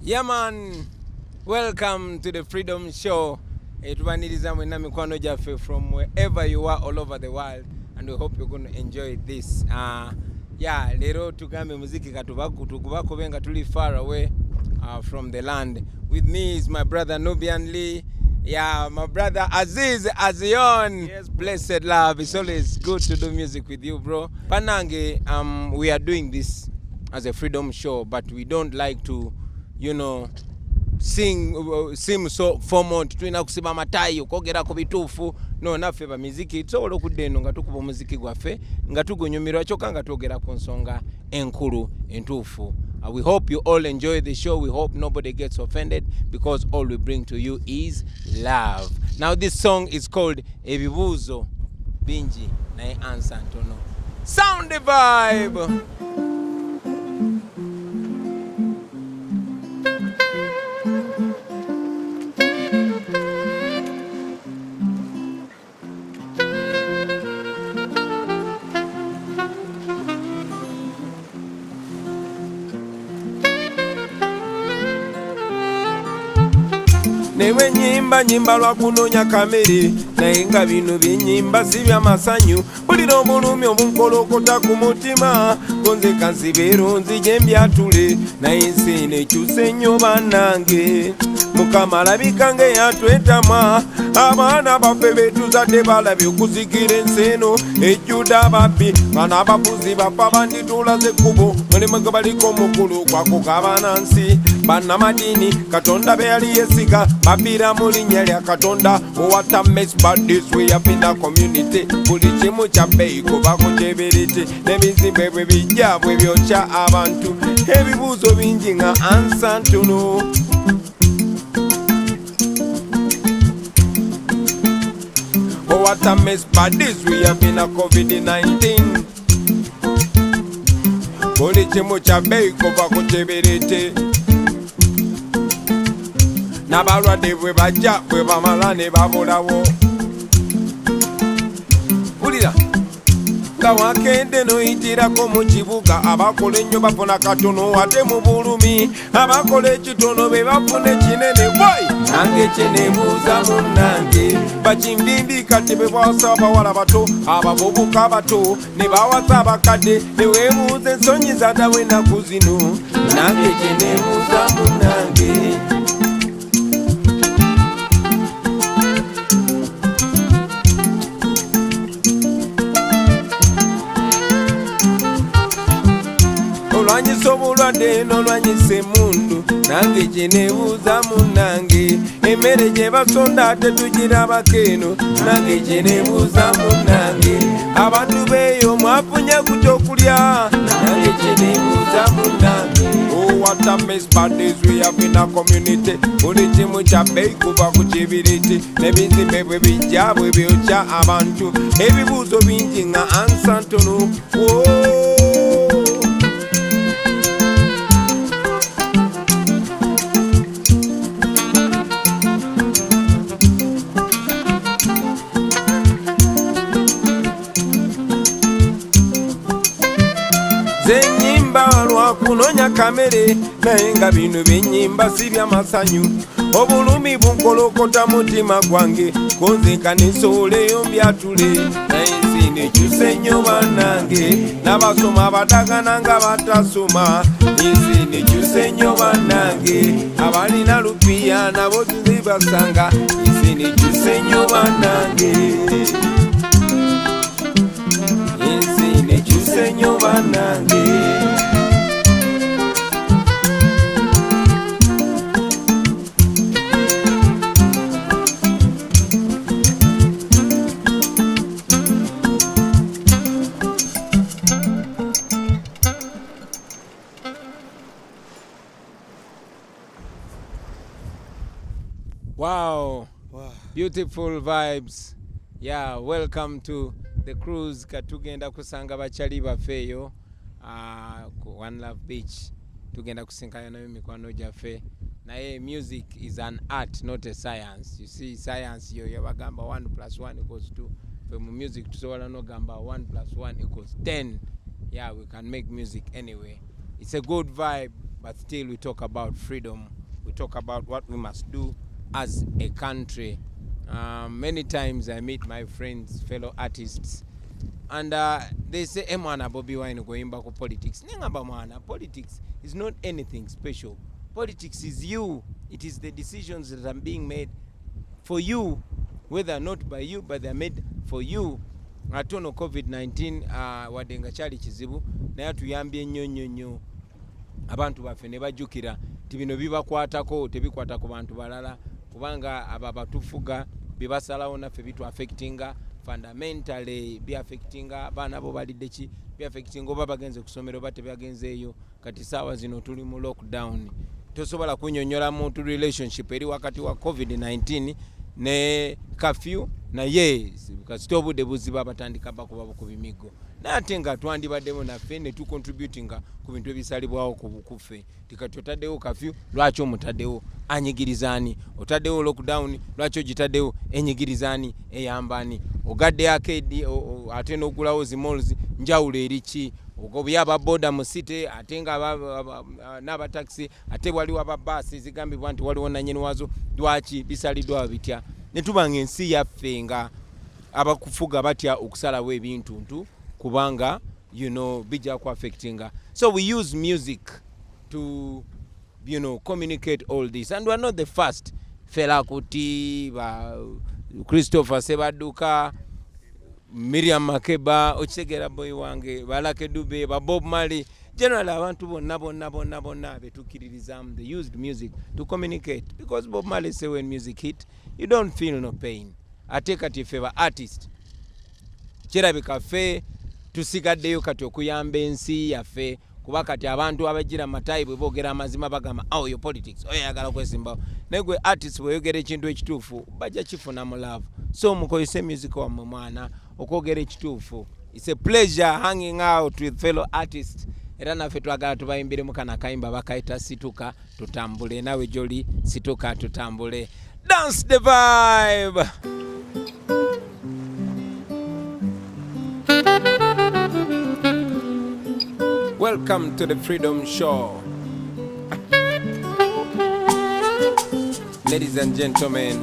Yeah, man. Welcome to the Freedom Show. From wherever you are all over the world, and we hope you're going to enjoy this. Yeah, lero tugambe muziki tukubako benga tuli far away from the land. With me is my brother Nubian Lee. Yeah, my brother Aziz Azion. Yes, blessed love. It's always good to do music with you, bro. Panange, we are doing this as a freedom show, but we don't like to, sing so formal twina kusiba matayo kogera ko bitufu no naffe ba muziki tsobola okudeno nga tukuba muziki gwaffe nga tugonyumirwa kyokka nga twogera ku nsonga enkulu entuufu. We hope you all enjoy the show. We hope nobody gets offended because all we bring to you is love. Now this song is called Ebibuzo Bingi naye Answer Ntono. Sound the vibe. Newe nyimba lwa kunonya kamere naye nga bino byenyimba si bya masanyu bulira obulumi obunkolokota ku mutima gonze kansibeero nzije mbyatule naye nsi nekyuse nnyo bannange Mukama alabika ng'eyatwetama abaana baffe betuzadde balabye okuzikira ensi eno ejjudde ababbi bana abafuzi baffe banditulaze ekkubo mulimu gwe baliko omukulu gwakugabana nsi bannamadiini Katonda be yali yesiga babira mu linnya lya Katonda what a mess but this way up in the community buli kimu kya bbeeyi kubako kyeberete n'ebizimbe bwe bijja bwe byokya abantu ebibuuzo bingi nga ansa ntono what a mess but this we have been a COVID-19 buli kimu kya bbeeyi kubako kyeberete n'abalwadde bwe bajja bwe bamala ne babulawo wulira nga wakende noyitirako mu kibuga abakola ennyo bafuna katono ate mu bulumi abakola ekitono be bafuna ekinene bwai nange kyenebuuza munnange bakimbimbi kati be bawasa abawala bato abavubuka abato ne bawasa abakadde ne weebuuza ensonyi zadawe ennaku zino nange kyenebuuza munnange olwanyisa obulwadde n'olwanyisa emmundu nange gye neebuuza munnange emmere gye basonda ate tugirabako eno nange gye neebuuza munnange abantu beeyo mwafunye ku kyokulya nange gye neebuuza munnange what a mess but this we have in a community buli kimu kya bbeeyi kuva ku kibiriti n'ebizimbe bwe bijja bwe byokya abantu ebibuuzo bingi nga ansa ntono zenyimba lwa kunonya kamere naye nga bino byenyimba si bya masanyu obulumi bunkolokota mutima gwange konzeka nesooleyo mbyatule naye nsi nekyuse nnyo bannange n'abasoma abatagana nga batasoma ensi nekyuse nnyo bannange abalina lupiya nabo tuzibasanga ensi nekyuse nnyo bannange ensi nekyuse nnyo bannange Wow. Beautiful vibes. Yeah, welcome to the cruise katugenda kusanga bachali bafeyo ku One Love Beach tugenda kusinkana nayo mikwano gyaffe naye music is an art not a science. You see science yo yabagamba 1 + 1 = 2 from music tusobola no gamba 1 + 1 = 10. Yeah, we can make music anyway. It's a good vibe. but still we talk about freedom. We talk about what we must do as a country. Many times I meet my friends, fellow artists, and they say, "Emwana Bobi Wine going back to politics." Nengamba mwana, politics is not anything special. Politics is you. It is the decisions that are being made for you, whether not by you, but they're made for you. Atono COVID-19 wadenga chali kizibu naye tuyambye nnyo abantu baffe ne bajjukira tibino bibakwatako tebikwata ku bantu balala kubanga aba batufuga bibasalawo naffe bitu affectinga fundamentally be affectinga abaana bo balidde ki be affectinga oba bagenze kusomero bate bagenzeeyo kati saawa zino tuli mu lockdown tosobola kunyonyola muntu relationship eri wakati wa COVID-19 ne curfew na yes kasita obudde buziba batandika bakuba ku bimigo nate nga twandibaddemu naffe ne tucontributinga ku bintu ebisalibwawo ku bukuffe tikati otaddewo curfew lwaki omutaddewo anyigirizaani otaddewo lockdown lwaki ogitaddewo enyigirizaani eyambani ogadde arcade ate n'ogulawo zi malls njawulo eriki ogobya ababoda mu city ate nga n'abataxi ate waliwo ababaasi zigambibwa nti waliwo nannyini wazo lwaki bisaliddwa bitya ne tubanga ensi yaffe nga abakufuga batya okusalawo ebintu kubanga bijja ku affectinga. So we use music to communicate all this, and we are not the first. Fela Kuti, Christopher Sebaduka, Miriam Makeba, Ochegera Boy Wange, Balake Dube, Bob Marley, generally abantu bonna betukiririzam. They used music to communicate because Bob Marley say when music hit, you don't feel no pain. Ate kati favor artist. Kirabika ffe tusigaddeyo kati okuyamba ensi yaffe kuba kati abantu abagira matayi bwe boogera amazima bagamba yo politics oyagala kwesimbawo naye gwe artist bweyogera ekintu ekituufu bajja kifuna mu love. So mukozese music wammwe mwana okwogera ekituufu. It's a pleasure hanging out with fellow artists. Era naffe twagala tubayimbiremu kana kayimba bakayita situka tutambule. Nawe joli situka tutambule. Dance the vibe. Welcome to the Freedom Show. Ladies and gentlemen,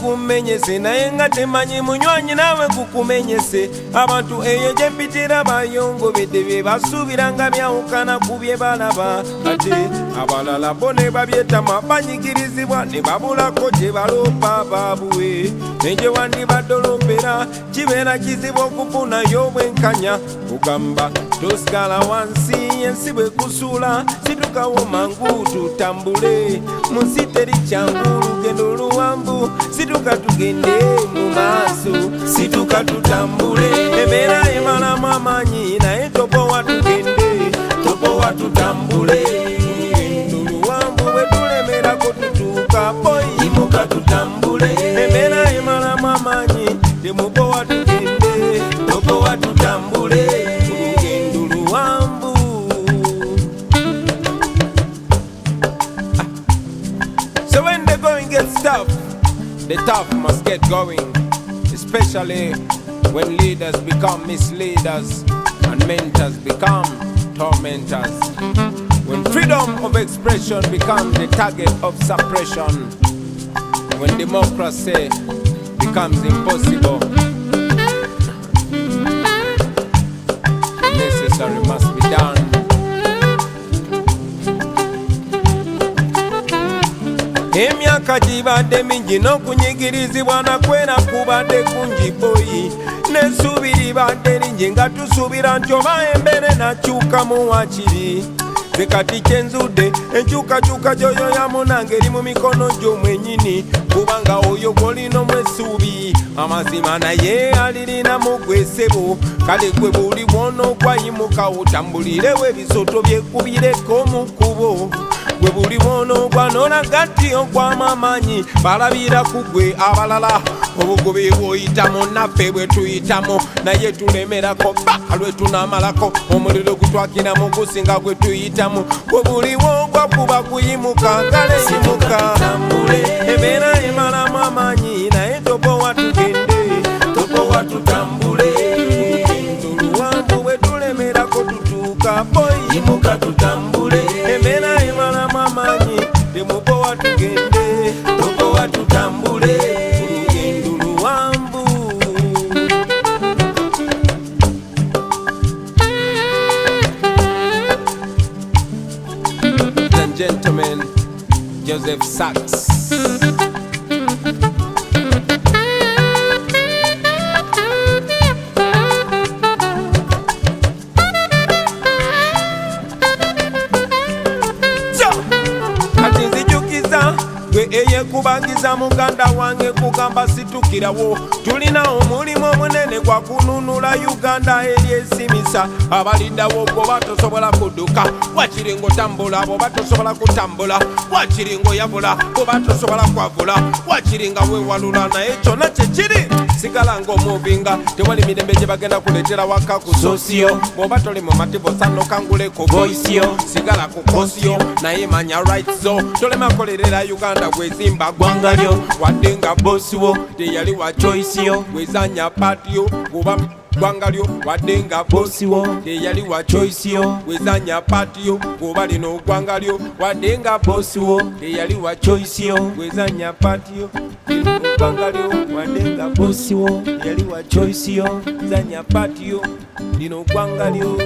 kumenyese naye nga temanyi munywanyi nawe kukumenyese abantu eyo gye mpitira bayongobedde bye basuubira nga byawukana ku bye balaba ate abalala bo ne babyetama banyigirizibwa ne babulako gye baloopa baabwe negye wandibadde olompera kibeera kizibu okufunayo obwenkanya kugamba tosigala wansi ensi bwe kusuula situkawo mangu tutambule mu nsi teri kyangu olugendo luwanvu situka tugende mu maaso situka tutambule embeera emalamu amaanyi naye topowa tugende topowa tutambule olugendo luwanvu bwe tulemerako tutuuka boyimuka tutambule embeera emalamu amaanyi temupowa tugende topowa tutambule olugendo luwanvu. So when the going gets tough, the tough must get going, especially when leaders become misleaders and mentors become tormentors. When freedom of expression becomes the target of suppression. When democracy becomes impossible. The necessary must be done. Emyaka gibadde mingi n'okunyigirizibwa nakwera kubadde kungi boyi n'essuubi libadde lingi nga tusuubira nti oba embeera nakyuka mu wakiri ze kati kyenzudde enkyukakyuka gyoyo yamunange eri mu mikono gyo mwennyini kubanga oyo gw'olina omwessuubi amazima naye alirinamu gwesebo kale gwe buli bwona okwayimuka otambulirewo ebisoto byekubireko mu kkubo gwe buli wono gwanona gatti okwamamanyi balabira kugwe abalala obugobe bwoyitamu naffe bwe tuyitamu naye tulemerako paka lwe tunamalako omuliro gutwakiramu gusinga gwe tuyitamu gwe buliwo gwakuba kuyimuka ngale yimuka embeera emalamu amanyi naye topowa tugende topowa tutambule tuluwambu bwe tulemerako tutuuka boyi yimuka tutambule embeera emalamu amanyi temupowa tugende topowa tutambule olugendo luwambu. Ladies and gentlemen, Joseph Sachs. Eye kubangiza muganda wange kugamba situkirawo tulina omulimu omunene gwa kununula Uganda eryesimisa abaliddawo bwoba tosobola kudduka wakiri ng'otambula bwoba tosobola kutambula wakiri ng'oyabula bwoba tosobola kwavula wakiri nga weewalula naye kyonna kyekiri sigala ng'omuvinga tewali mirembe gye bagenda kuleetera waka ku sosiyo bwoba toli mu matibo sanokanguleko voisiyo sigala ku kosiyo naye manya rights zo tolema kolerera Uganda gwezimba gwangalyo wadde nga bosiwo teyali wa choice yo gwezanya patio kuba gwangalyo wadde nga bosiwo teyali wa choice yo gwezanya patio kuba lino gwangalyo wadde nga bosiwo teyali wa choice yo gwezanya patio gwangalyo wadde nga bosiwo teyali wa choice yo zanya patio lino gwangalyo.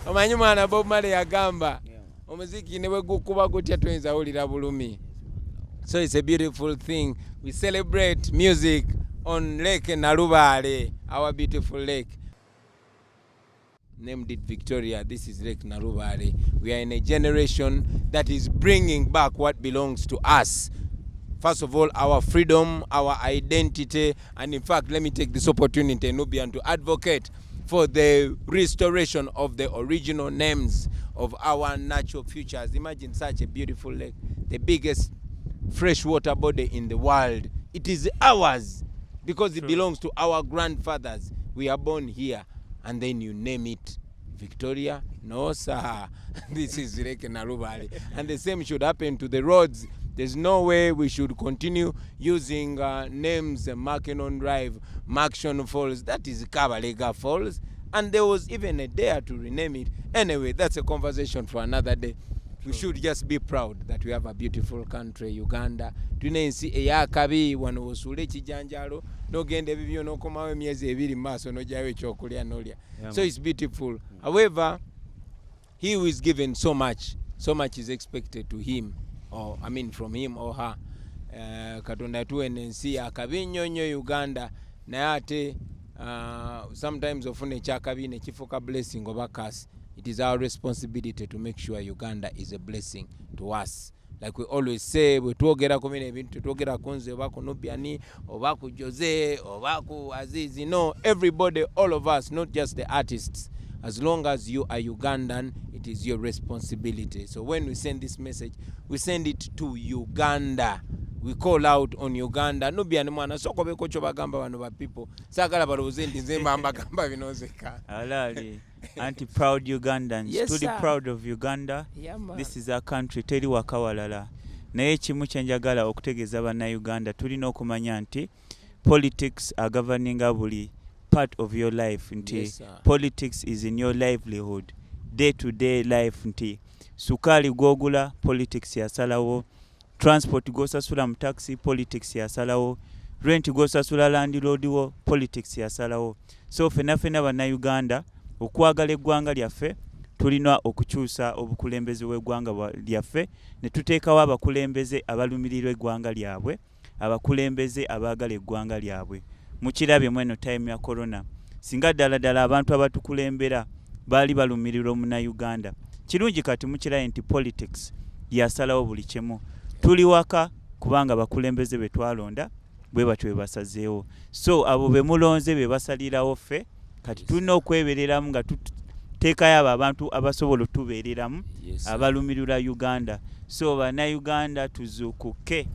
Omanyi mwana Bob Marley yagamba omuziki ne bwe gukuba gutya tuyinza wulira bulumi. So it's a beautiful thing. We celebrate music on Lake Narubale, our beautiful lake. Named it Victoria. This is Lake Narubale. We are in a generation that is bringing back what belongs to us. First of all, our freedom, our identity, and in fact, let me take this opportunity, Nubian, to advocate for the restoration of the original names of our natural futures. Imagine such a beautiful lake, the biggest freshwater body in the world. It is ours because it belongs to our grandfathers. We are born here, and then you name it Victoria. No, sir. This is Lake Narubale. And the same should happen to the roads. There's no way we should continue using names, Makinon Drive, Makshon Falls. That is Kabalega Falls. And there was even a dare to rename it. Anyway, that's a conversation for another day. We should just be proud that we have a beautiful country, Uganda. Tunensi eyakabi wano osule kijanjalo no gende bibyo no komawe myezi ebiri maso no jawe chokulya nolya. So it's beautiful. However, he who is given so much is expected to him, or I mean from him or her. Katonda tuenensi akabi nyonyo Uganda na ate sometimes ofune chakabi ne chifuka blessing oba curse. It is our responsibility to make sure Uganda is a blessing to us. Like we always say, we twogera kumine ebintu twogera kunze oba ku Nubian oba ku Jose oba ku Azizi. No, everybody, all of us, not just the artists. As long as you are Ugandan, it is your responsibility. So when we send this message, we send it to Uganda. We call out on Uganda. Nubian mwana soko beko cho bagamba bano ba people. Sagala baloze ndi nzemba ambagamba binozeka. Alali. Anti-proud Ugandans. Yes, Truly proud of Uganda. Yeah, this is our country. Teri wakawalala. Naye kimu kyenjagala okutegeeza bannayuganda tulina okumanya nti politics are governing buli part of your life. Nti yes, politics is in your livelihood. Day to day life. Nti sukali gwogula politics yasalawo. Transport gosasula mu taxi politics yasalawo. Rent gosasula landlord wo politics yasalawo. So fena bannayuganda okwagala eggwanga lyaffe tulina okukyusa obukulembeze bw'eggwanga lyaffe ne tuteekawo abakulembeze abalumirirwa eggwanga lyabwe, abakulembeze abaagala eggwanga lyabwe. Mukirabye mweno time ya corona, singa ddala abantu abatukulembera baali balumirirwa Munnayuganda. Kirungi kati mukiraye nti politics yasalawo buli kimu. Tuli waka kubanga bakulembeze be twalonda bwe batyo bwe basazeewo. So abo be mulonze be basalirawo ffe kati tulina okwebereramu nga tuteekayo abo abantu abasobola otubeereramu abalumirira Uganda. So bannayuganda tuzuukuke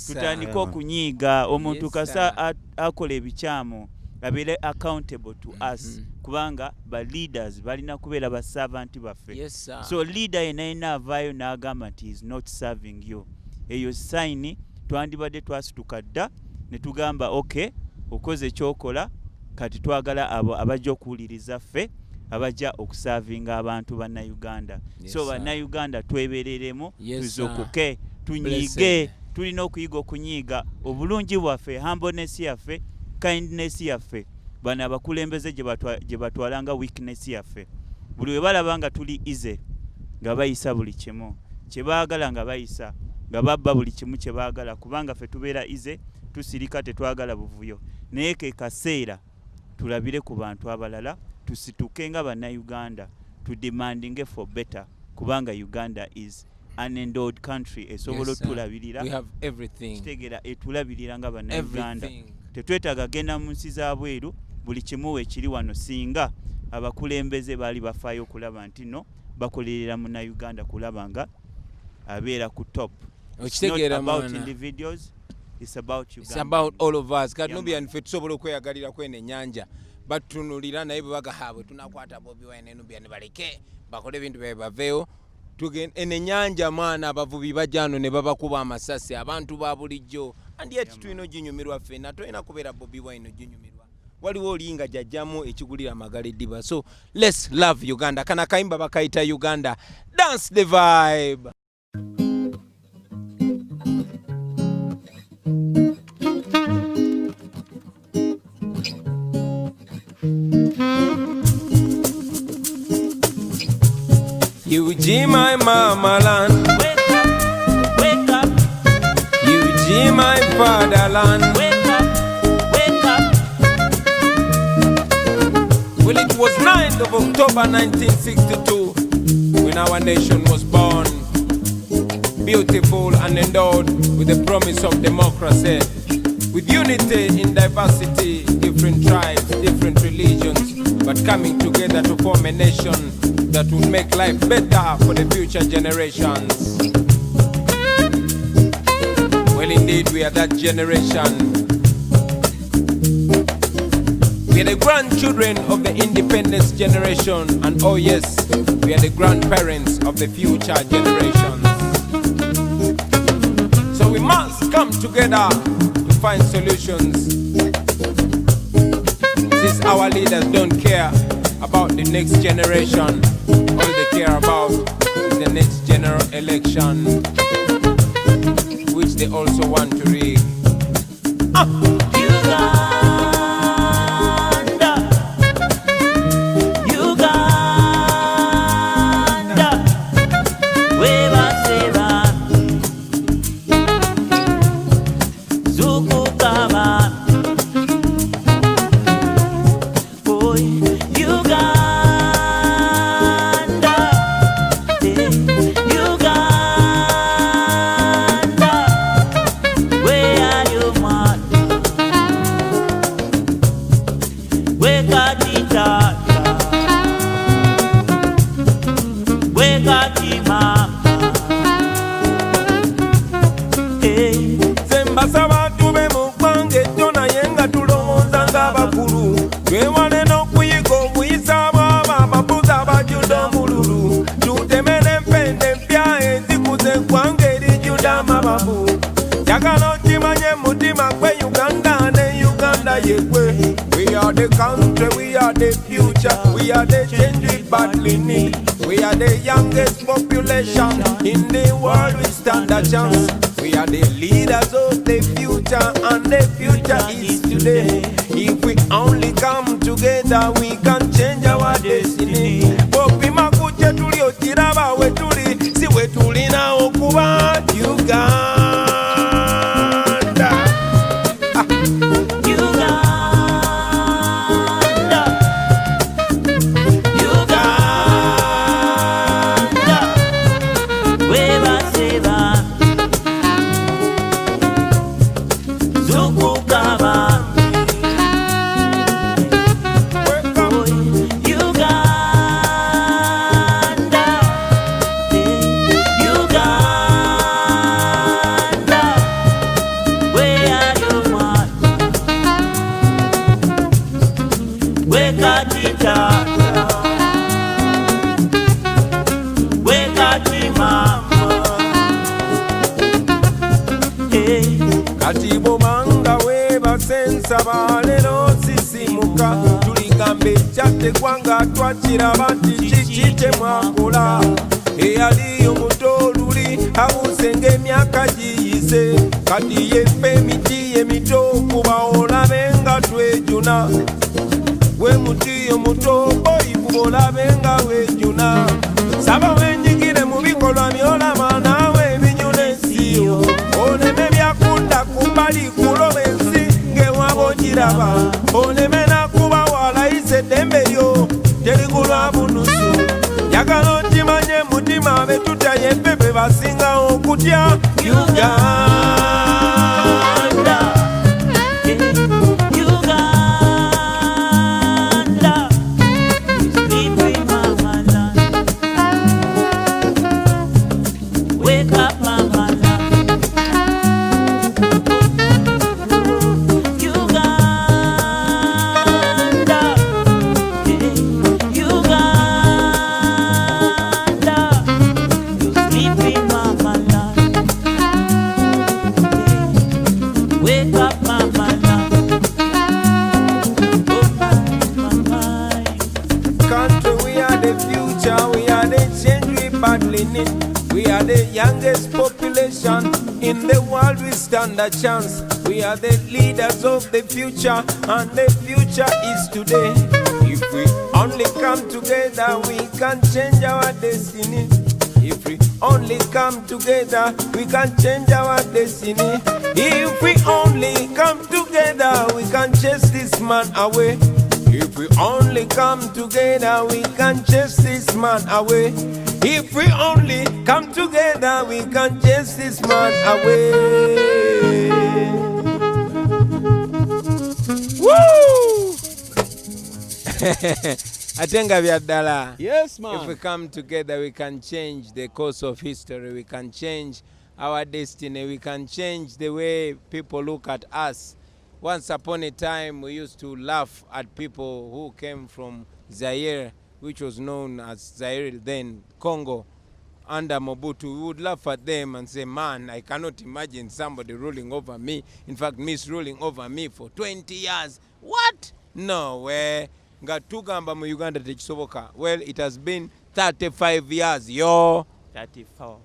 tutandike okunyiiga omuntu kasa akola ebikyamu abeere accountable to us kubanga ba leaders balina kubeera ba servant baffe. So leader yenayina avaayo n'agamba nti is not serving you, eyo sign twandibadde twasituka dda ne tugamba okay okoze ekyokola kati twagala abo abajja okuwuliriza ffe abajja okusavinga abantu bannayuganda. So bannayuganda twebereremu tuzuukuke tunyiige, tulina okuyiga okunyiiga obulungi bwaffe, humbleness yaffe, kindness yaffe, bano abakulembeze gye batwalanga weakness yaffe. Buli we balaba nga tuli easy nga bayisa buli kimu kye baagala nga bayisa nga babba buli kimu kye baagala kubanga ffe tubeera easy tusirika tetwagala buvuyo. Naye ke kaseera tulabire ku bantu abalala tusituke nga bannayuganda tudemandinge for better kubanga Uganda is an endowed country esobola otulabirira. We have everything. Kitegera etulabirira nga bannayuganda. Tetwetaaga genda mu nsi za bweru buli kimu ekiri wano singa abakulembeze baali bafaayo okulaba nti no bakolerera munnayuganda kulaba nga abeera ku top. It's not about individuals, it's about Uganda. It's about all of us. Kati nubian ffe tusobola okweyagalira kwene ennyanja batunulira naye bwe bagahaabwe tunakwata bobi wine nubian baleke bakole ebintu byabe baveewo ennyanja mwana abavubi bajano ne babakuba amasasi abantu ba bulijjo and yet tulina oginyumirwa ffenna tolina kubeera bobi wine oginyumirwa. Waliwo olinga jajjamu ekigulira amagala eddiba. So let's love Uganda. Kana kayimba bakayita Uganda. Dance the vibe. UG my mama land, Wake up, UG my fatherland. wake up. Well, it was 9th of October 1962 when our nation was born, beautiful and endowed with the promise of democracy, with unity in diversity, different tribes, different religions, but coming together to form a nation that will make life better for the future generations. Well, indeed, we are that generation. We are the grandchildren of the independence generation, and oh yes, we are the grandparents of the future generations. So we must come together to find solutions. Since our leaders don't care about the next generation, all they care about is the next general election, which they also want to rig. We are the country, we are the future, we are the change we badly need. We are the youngest population in the world, we stand a chance. We are the leaders of the future, and the future is today. If we only come together, we can change our destiny. Bobi makuche tuli otiraba we tuli, si we tuli na okuba Uganda. wekati tata, wekati mama. Hey. Kati bobanga weba sensa balero sisimuka tuligambe chatte kwanga twakiraba nti kiki mwakola eyali omutoluli abusenge emyaka giyise kati yefe emiti emito kuba olabe nga twejuna gwe muti omuto boyi olabe nga wejuna saba wenyigire mu bikolwa byolaba naawe ebinyula ensiyo oleme byakunda kumbali kuloba ensi ngewaba ogiraba oleme nakuba walayise eddembe lyo terigulwa bunusu yagala okimanye mutima betutaye pepe basingawo okutya We are the youngest population in the world. We stand a chance. We are the leaders of the future, and the future is today. If we only come together, we can change our destiny. If we only come together, we can change our destiny. If we only come together, we can chase this man away. If we only come together, we can chase this man away. If we only come together, we can chase this man away. Woo! Atenga vya Yes, man. If we come together, we can change the course of history. We can change our destiny. We can change the way people look at us. Once upon a time, we used to laugh at people who came from Zaire, which was known as Zaire then, Congo, under Mobutu. We would laugh at them and say, man, I cannot imagine somebody ruling over me. In fact, misruling over me for 20 years. What? No way. Ngatugamba mu Uganda tekisoboka. Well, it has been 35 years, yo.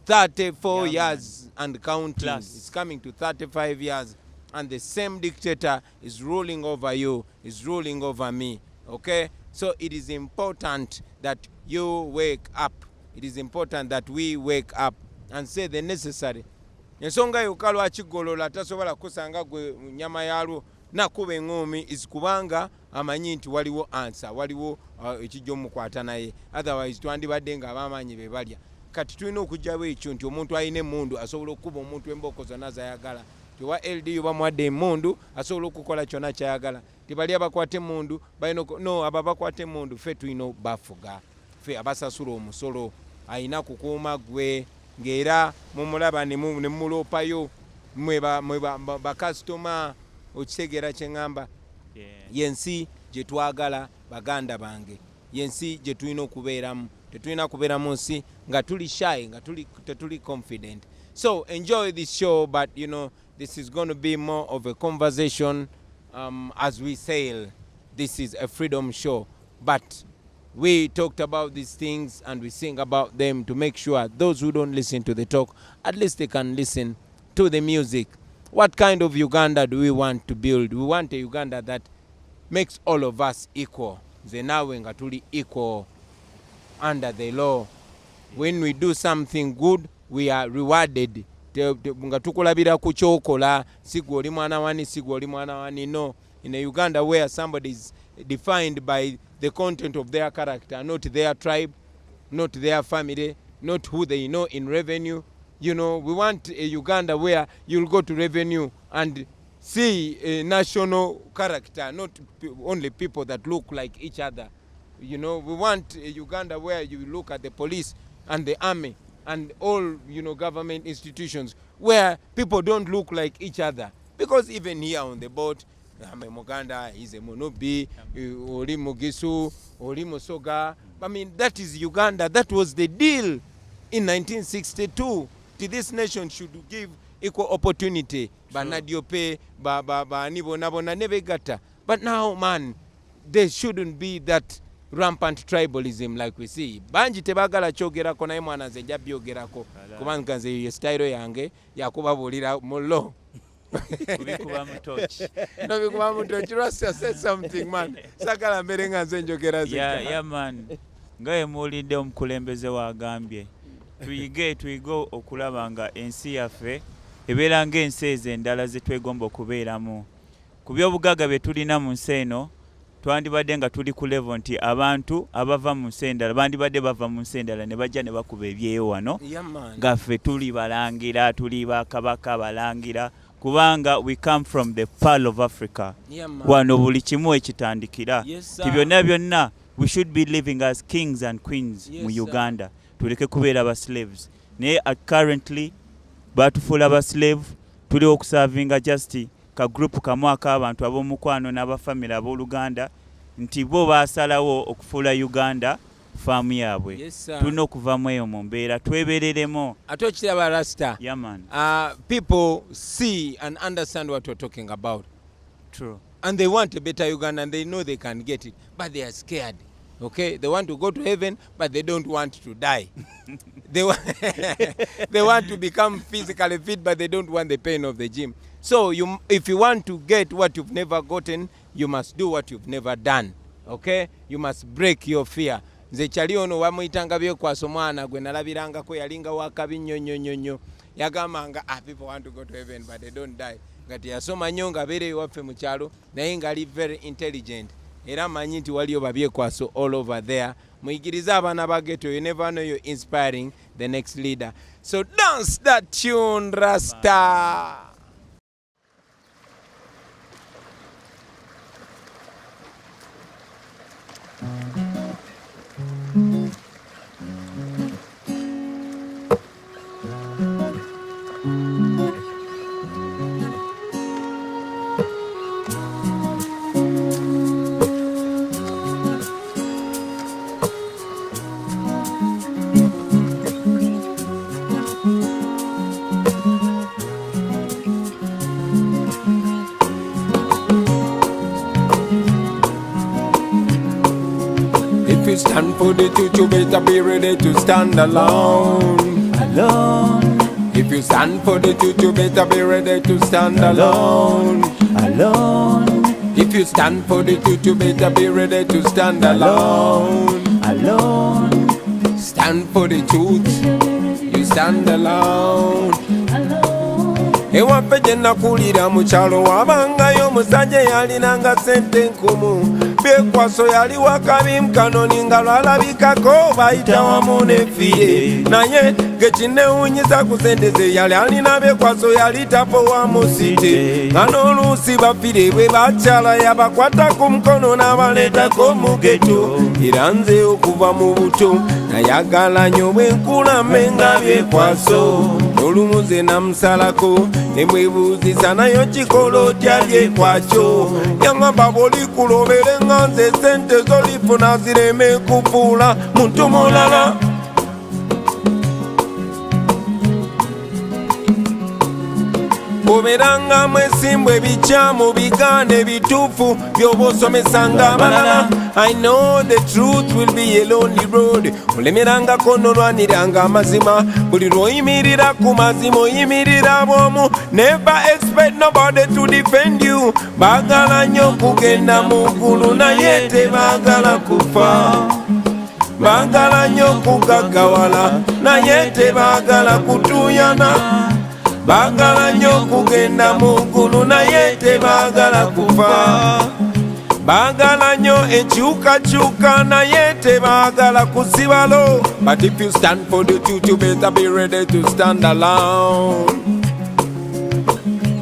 34 years and counting. Plus. It's coming to 35 years. And the same dictator is ruling over you, is ruling over me. Okay? So it is important that you wake up. It is important that we wake up and say the necessary. Ensonga yokalo akigolola tasobola kusanga gwe nyama yalwo nakuba engoomi is kubanga amanyi nti waliwo answer, waliwo ekijjo mukwata naye. Otherwise twandibadde nga abamanyi be balya. Kati tulina okujjawo ekyo nti omuntu alina emmundu asobola okuba omuntu emboko zonna zayagala. Tiwa LDU bamuwadde emmundu asobola okukola kyonna kyayagala. Tibali abakwate emmundu balina no aba bakwate emmundu ffe tulina bafuga. Ffe abasasula omusolo ayina kukuuma gwe ng'era mumulaba ne muloopayo mwe bakasitoma okitegeera kye ŋŋamba. Yensi gye twagala baganda bange, yensi gye tulina okubeeramu. Tetulina kubeeramu nsi nga tuli shy, nga tetuli confident. So enjoy this show, but you know this is going to be more of a conversation as we sail. This is a freedom show, but we talked about these things and we sing about them to make sure those who don't listen to the talk, at least they can listen to the music. What kind of Uganda do we want to build? We want a Uganda that makes all of us equal. Zenawe nga tuli equal under the law. When we do something good, we are rewarded. Nga tukulabira ku kyokola, sigwe oli mwana wani, sigwe oli mwana wani. No, in a Uganda where somebody is defined by the content of their character, not their tribe, not their family, not who they know in revenue. You know, we want a Uganda where you'll go to revenue and see a national character, not only people that look like each other. You know, we want a Uganda where you look at the police and the army and all, you know, government institutions where people don't look like each other. Because even here on the boat, Muganda is a Munubi, Oli Mugisu, Oli Musoga. I mean, that is Uganda. That was the deal in 1962. This nation should give equal opportunity. Banadiope, Nibonabona Nevegata. But now, man, there shouldn't be that rampant tribalism like we see. Banji tebagala chogera ko naye mwana nze njja byogerako kubanga nze ye style yange yakubabulira mullo. Kubikuba mutochi. No bikuba mutochi. Rasta said something, man. Sakala mbere nga nze njogera zika. Yeah, man. Ngaye mulinde omukulembeze wagambye. Tuyigo okulaba nga ensi yaffe ebeera ng'ensi ezo endala ze twegomba okubeeramu. Ku by'obugagga bye tulina mu nsi eno twandibadde nga tuli ku level nti abantu abava mu nsi endala bandibadde bava mu nsi endala ne bajja ne bakuba ebyeyo wano nga ffe tuli balangira, tuli bakabaka balangira, kubanga we come from the Pearl of Africa. Wano buli kimu ekitandikira. Ti byonna we should be living as kings and queens mu Uganda. Tuleke kubeera ba slaves. Naye currently batufuula ba slave, tuli okusavinga just ka group kamu ak'abantu ab'omukwano n'abafamily ab'Oluganda nti bo baasalawo okufuula Uganda faamu yaabwe. Tulina okuvamu eyo mu mbeera twebereremo. Ate okiraba Rasta. Yeah, man. People see and understand what we're talking about. True. And they want a better Uganda and they know they can get it, but they are scared. Okay, they want to go to heaven, but they don't want to die. they want to become physically fit, but they don't want the pain of the gym. So if you want to get what you've never gotten, you must do what you've never done. Okay, you must break your fear. Nze kyali ono wamuyitanga byekwaso mwana gwe nalabirangako yalinga wakabi nnyo yagambanga people want to go to heaven but they don't die. Ngati yasoma nnyo nga abeera ewaffe mu kyalo naye ngali very intelligent. Era manyi nti waliyo babyekwaso all over there. Muyigirize abaana ba ghetto. You never know you're inspiring the next leader. So dance that tune, Rasta. If you stand for the truth, you better be ready to stand alone. Alone. If you stand for the truth, you better be ready to stand alone. Alone. If you stand for the truth, you better be ready to stand alone. Alone. Stand for the truth, you stand alone. Ewaffe gye nakulira mu kyalo wabangayo omusajja yalinanga ssente nkumu. Byekwaso yali wakabi mukanoni nga lwalabikako bayita wamu n'effiye. Naye gekinewunyisa ku ssente ze yali alina Byekwaso yali tapowa mu site. Nga n'oluusi baffire bwe bakyala yabakwata ku mukono n'abaleetako mu ghetto. Era nze okuva mu buto nayagala nnyo bwe nkulame nga Byekwaso. Olumu ze namusalako ne mwebuuzisa nayo kikola otya Byekwakyo. Yaŋŋamba bw'olikulobere nga nze ssente z'olifuna zireme kufuula muntu mulala. Oberanga mwesimbu ebikyamu bigaana ebituufu by'oba osomesanga abalala. I know the truth will be a lonely road. Olemerangako n'olwaniranga amazima. Buli lw'oyimirira ku mazima oyimirira bw'omu. Never expect nobody to defend you. Baagala nnyo kugenda mu ggulu naye tebaagala kufa. Baagala nnyo kugaggawala naye tebaagala kutuuyana. Baagala nnyo kugenda mu ggulu naye tebaagala kufa. Baagala nnyo enkyukakyuka naye tebaagala kusibalo. But if you stand for the truth, you better be ready to stand alone.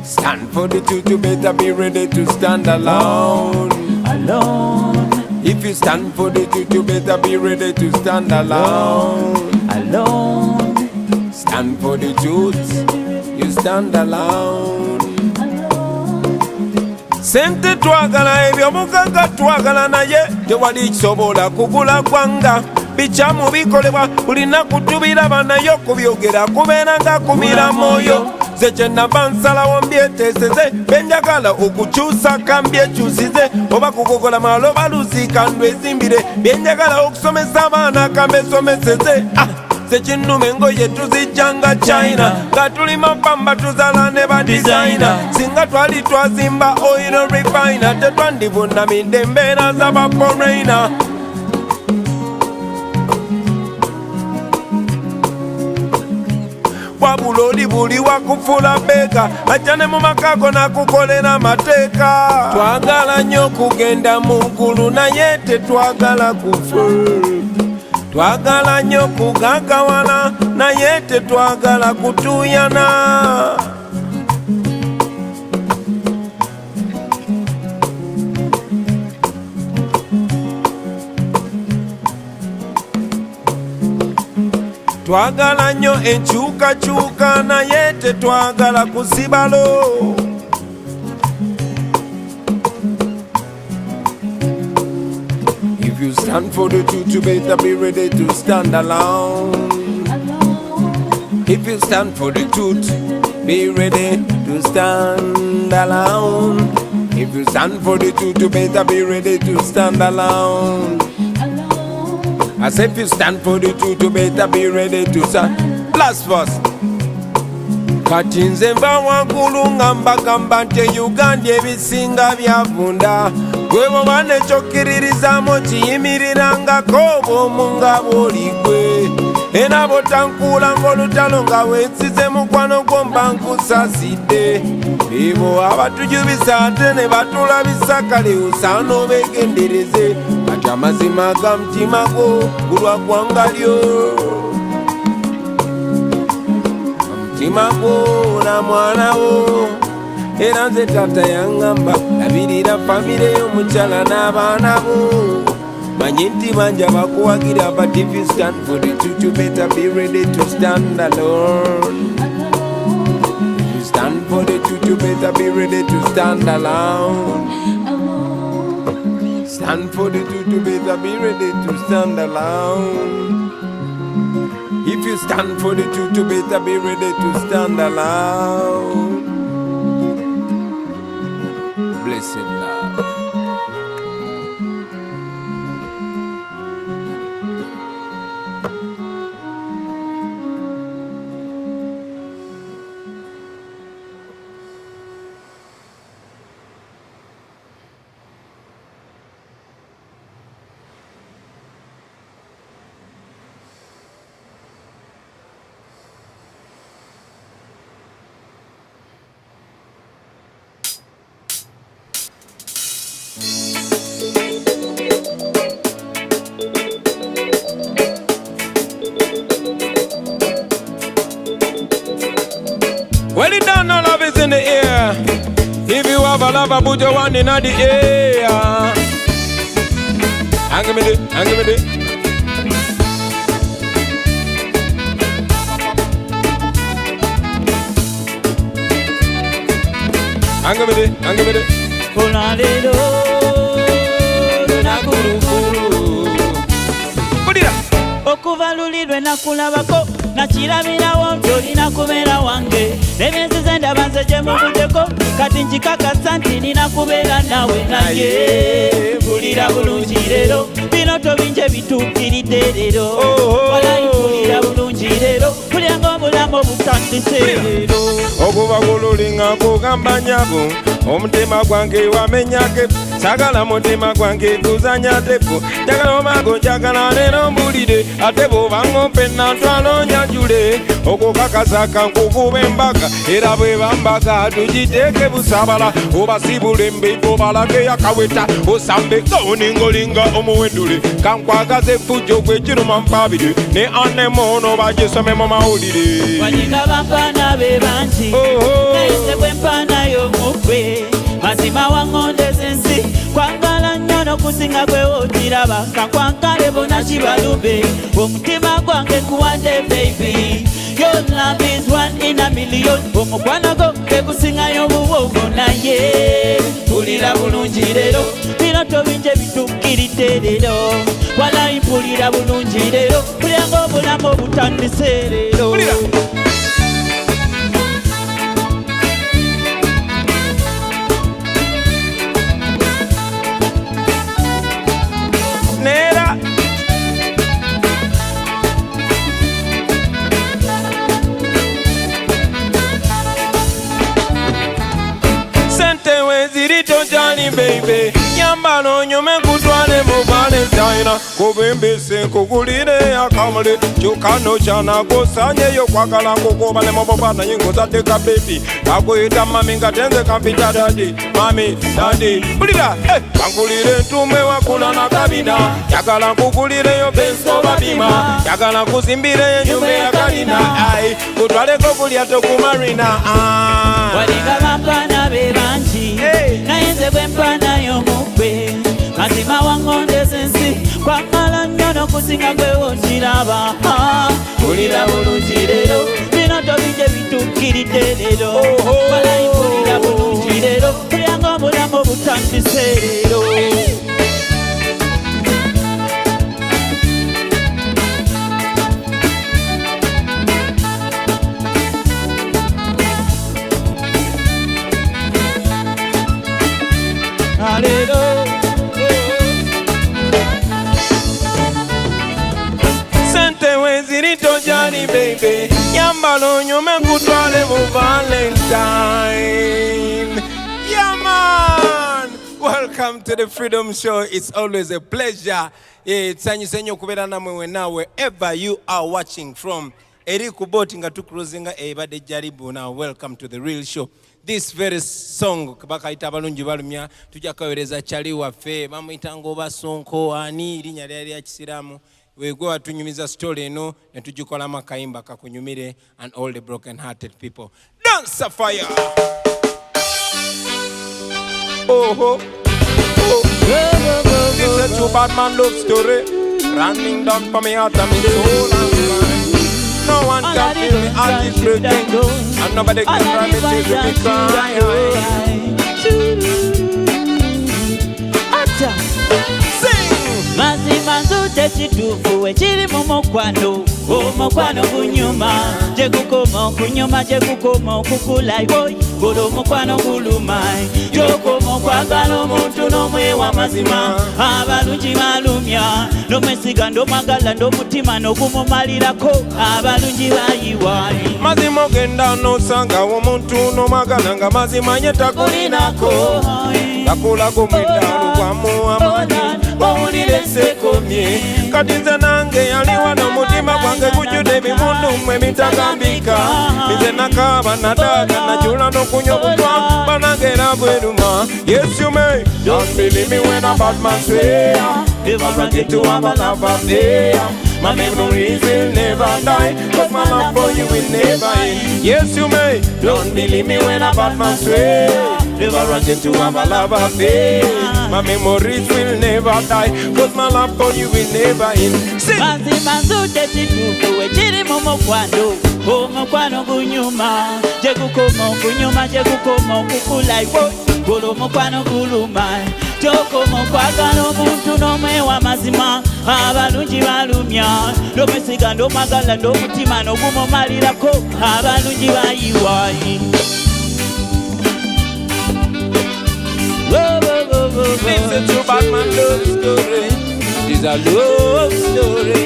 Stand for the truth, you better be ready to stand alone. Alone. If you stand for the truth, you better be ready to stand alone. Alone. Stand for the truth, you stand alone. sente twagala, eby'omugagga twagala, naye tewali kisobola kugula ggwanga. Bikyamu bikolebwa buli nnaku tubiraba, naye okubyogera kubeera nga kumira mwoyo. Nze kye nnava nsalawo mbyeteeseze, benjagala okukyusa ka mbyekyusize, oba kugogola malo baluziika ndwezimbire, byenjagala okusomesa abaana ka mbesomeseze. Sekinnuma engoye tuzijjanga China, nga tuli mapamba tuzala ne ba designer. Singa twali twazimba oil refiner, tetwandivunamidde embeera z'aba foreigner. Wabula oli buli wakufula beeka, ajja ne mu makago nakukolera amateeka. Twagala nnyo okugenda mu ggulu, naye tetwagala kufa. Twagala nnyo kugagawala, naye tetwagala kutuuyana. Twagala nnyo enkyukakyuka, naye tetwagala kusibalo. If you stand for the truth, you better be ready to stand alone. If you stand for the truth, be ready to stand alone. If you stand for the truth, you better be ready to stand alone. I say if you stand for the truth, you better be ready to stand. Last verse. Kati nze nva waggulu nga mbagamba nti Uganda ebisinga byavunda, gwe bw'oba nekyokkirirrizaamu kiyimirirangako bw'omu nga bw'oli gwe. Era bw'otankuula ng'olutalo nga weesize mukwano gwo mba nkusaasidde. Ebo abatujubisa ate ne batulabisa, kale osaana obeegendereze, kati amazima ga mutima gwo gulwa ggwanga lyo. Mutima gwo na mwana wo, era nze taata yaŋŋamba labirira famire y'omukyala n'abaana bo. Manyi nti bangi abakuwagira, but if you stand for the truth, you better be ready to stand alone. If you stand for the truth, you better be ready to stand alone. Stand for the truth, you better be ready to stand alone. If you stand for the truth, you better be ready to stand alone. Blessed love. Well, it down, no love is in the air. If you have a lover, put your one in the air. Hang me there, hang me there. Hang me there, hang me there. Kolalelo, lunakulukulu. Put it up. Okuvalulirwe nakulabako, nakirabirawo nti olina kubeera wange. N'emyezi ze ndaba nze gye muvudeko, kati nkikakasa nti nina kubeera nawe naye. Mpulira bulungi leero, bino tobinje bituukiridde leero. Walayi mpulira bulungi leero, mpulira ng'obulamu obutandise leero. Okuva bululi nga kugamba nyabo, omutima gwange wamenyake, sagala mutima gwange guzanya tepu, njagala omago njagala leero mbulire, ate bw'obanga ompenna ntwalo nyanjule, okukakasa kankukube embaga, era bwe bambaga tugiteeke busabala, obasibule embeeko balage yakaweta, osambe ng'oningolinga omuwendule, kankwagaze effujjo gwe kiruma mpabire, ne anemono bagisome mu mawulire. Wanyika bampaana be bangi, nayise bwe mpaana y'omukwe, mazima waŋŋondeza ensi, kwagala nnyo n'okusinga gwe wookiraba, kankwankale bonna kibalumbe, omutima gwange kuwadde baby, Your love is 1 in a million. Omukwano go tegusingayo buwogo naye. Mpulira bulungi leero, binoto bingi bitukkiridde leero. Walayi mpulira bulungi leero, mpulira obulamu obutandise leero. Nera sente weziri tojani baby yambalo nyome kutwale mu Valentine kubembese kugulire akamule chukano chana gosanye yo kwagala kukobale mabobana yingo zateka baby akuyita mami ngatenze kampita daddy mami daddy bulira bangulire ntume wakula na kabina yagala kugulire yo benso babima yagala kuzimbire nyumba ya kalina ai kutwale kokulya tokumarina Waliga bampana bebanji nayenze bwempana y'omukwe mazima wangonde sensi kwamala nnyo n'okusinga gwe wonjiraba mpulira bulungi leero binoto bingi bitukkiridde leero walayi mpulira bulungi leero mpulira ng'obulamu obutandise leero. Sente weziri tojani baby yambalo nyome kutwale mu Valentine. Yeah man, welcome to the Freedom Show. It's always a pleasure. Tsanyise nnyo kubeera namwe wenna wherever you are watching from. Eri kuboti nga tukruzinga ebadde jaribu. Now welcome to the real show. This very song bakayita abalungi balumya tujja kawereza chali waffe bamuyita ngoba sonko ani linya lyali ya kisiramu wegwe watunyumiza story eno ne tugikolamu akayimba kakunyumire and all the broken hearted people. Dance a fire. Oh. This is a true bad man love story running down for me heart and me soul and mind. No one can feel me heart is breaking and nobody can cry me tears with me crying. Mazima nzute kituufu ekiri mu mukwano omukwano gunyuma gyegukoma okunyuma gyegukoma okukula boy golo omukwano guluma gyokoma okwagala omuntu n'omwewa mazima abalungi balumya n'omwesiga nd'omwagala nd'omutima n'ogumumalirako abalungi bayiwaani mazima ogenda n'osangawo omuntu n'omwagala nga mazima nye takulinako takulako mweddalu gwamu amaanyi owulire sekomye kati nze nange yaliwa n'omutima gwange gujjudde ebimundu mmwe bitagambika nze nakaaba nataaga najula n'okunywa obutwa banagera bweruma. Yes you may don't believe me when a bad man swear if I run into a love affair. My memories will never die, cause my love for you will never end. Yes you may don't believe me when a bad man swear never run into a love affair. My memories will never die, cause my love for you will never end. Sing! Mazima nzute kituufu ekiri mu mukwano omukwano gunyuma gyegukoma okunyuma gyegukoma okukula golo omukwano guluma gyokoma okwagala omuntu n'omwewa mazima abalungi balumya n'omwesiga nd'omwagala nd'omutima n'ogumumalirako abalungi bayiwaani. This is a true bad man love story. It's a love story.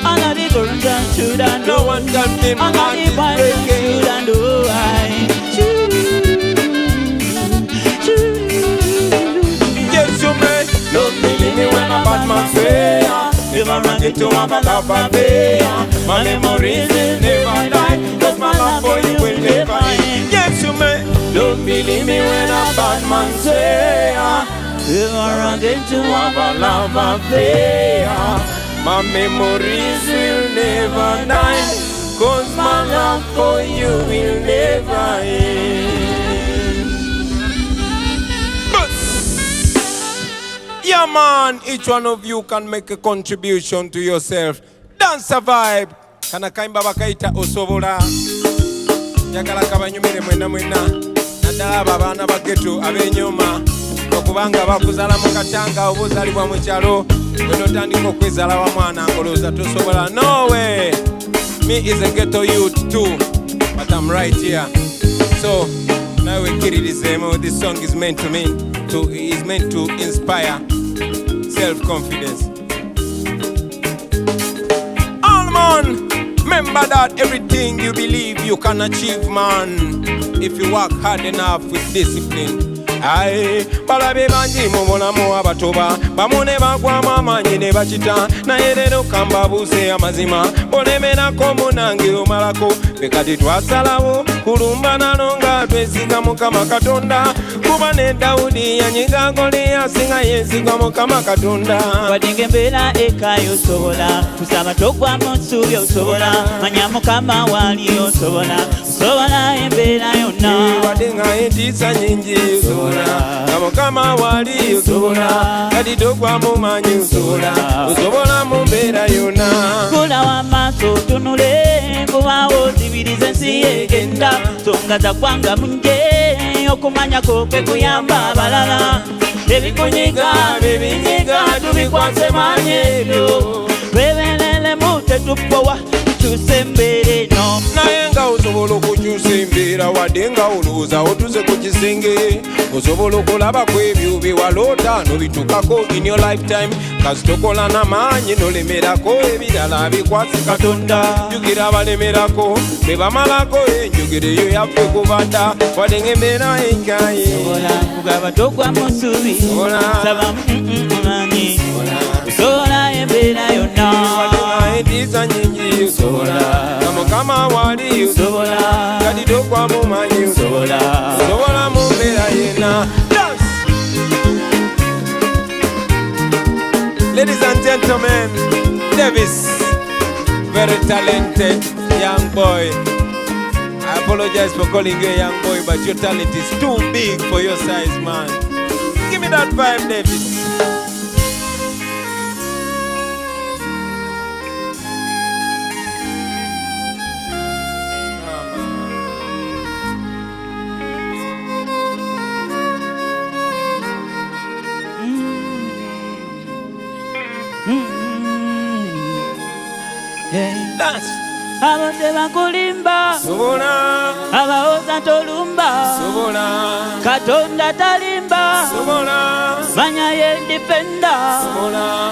All of the girls and children, No one can feel my all of heart the is boys and breaking. children, oh Yes you may don't believe me when a bad man swear if I run into a love affair. My memories will never die, cause my love for you will never end. Yes you may don't believe me when a bad man swear if I run into a love affair. My memories will never die, cause my love for you will never end. Yeah man, each one of you can make a contribution to yourself. Dance a vibe. kana kayimba bakaita osobola njagala kabanyumire mwena naddala abo abaana ba ghetto ab'enyooma okubanga bakuzala mu katanga oba ozaalibwa mu kyalo bwenotandika okwezala wa mwana ngolooza tosobola. No way! Me is a ghetto youth too, but I'm right here. So now we get it. This song is meant to me, is meant to inspire self-confidence. All man, remember that everything you believe you can achieve, man, if you work hard enough with discipline. Aye, balabe bangi mu bulamu abatoba bamu ne bagwamu amaanyi ne bakita naye leero kambabuuse amazima bolemerako munange omalako ffe kati twasalawo kulumba nalo nga twesiga Mukama Katonda kuba ne Dawudi yanyiga Goliaasi nga yeesiga Mukama Katonda. Wadinga embeera ekayo osobola kusaba togwamu nsuubi osobola manya Mukama waali osobola embeera yonna wadinga entiisa nyingi osobola na Mukama waali osobola kati togwamu maanyi osobola mu mbeera yonna. Kula w'amaaso tunule kubaawo zibirize ensi egenda songa za kwanga munje okumanyako kwe kuyamba abalala ebikunyiga bibinyiga tubikwase maanyi ebyo twebeereremu tetupowa tukyuse embeera eno. Naye nga osobola okukyusa embeera wadde nga olowooza otuze ku kisenge osobola okulaba ku ebyo bye waloota n'obitukako in your lifetime kasi tokola n'amaanyi n'olemerako ebirala bikwase Katonda. Jjukira abalemerako be bamalako enjogero eyo yaffe kubadda wadde ng'embeera enkaye kugaba togwamu nsuubi saba maanyi osobola embeera yonna wadde entiisa nyingi osobola na Mukama waali osobola kati togwamu maanyi osobola mu mbeera yenna. Ladies and gentlemen, Davis, very talented young boy. I apologize for calling you a young boy, but your talent is too big for your size, man. Give me that vibe, Davis. Dance. Abadde bakulimba Sobola abawoza tolumba sobola Katonda talimba sobola manya ye defender sobola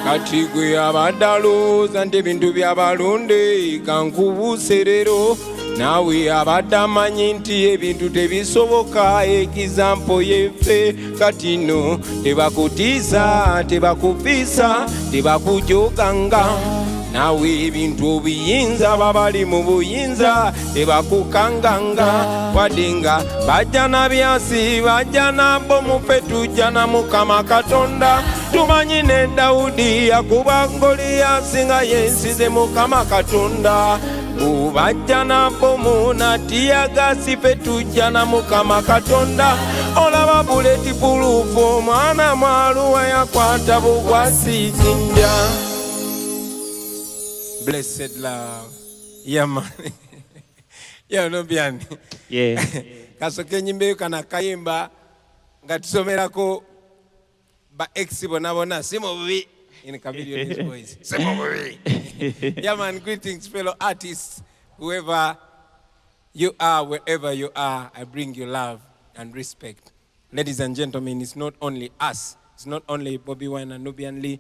kati gwe abadde alowooza nti ebintu by'abalonde kankubuuse leero naawe abadde amanyi nti ebintu tebisoboka ekizampo yeffe kati nno tebakutiisa tebakufiisa tebakujoganga naawe ebintu obiyinza babali mu buyinza tebakukanganga wadde nga bajja na byasi bajja nabo muffe tujja na Mukama Katonda tumanyi ne Dawudi yakuba Goliaasi nga yensize Mukama Katonda bajja nabo munatiyagasi ffe tujja na Mukama Katonda olaba buleti pulufu omwana mwaluwa yakwata bugwasi jinja. Blessed love. Yeah, man. Yeah, nubian. yeah Kasoke nyimbe kana kayimba nga tusomerako ba ex bona simo bubi in Chameleon his voice. Simo bubi. Yeah, man, greetings fellow artists, whoever you are, wherever you are, I bring you love and respect. Ladies and gentlemen, it's not only us, it's not only Bobi Wine and Nubian Lee,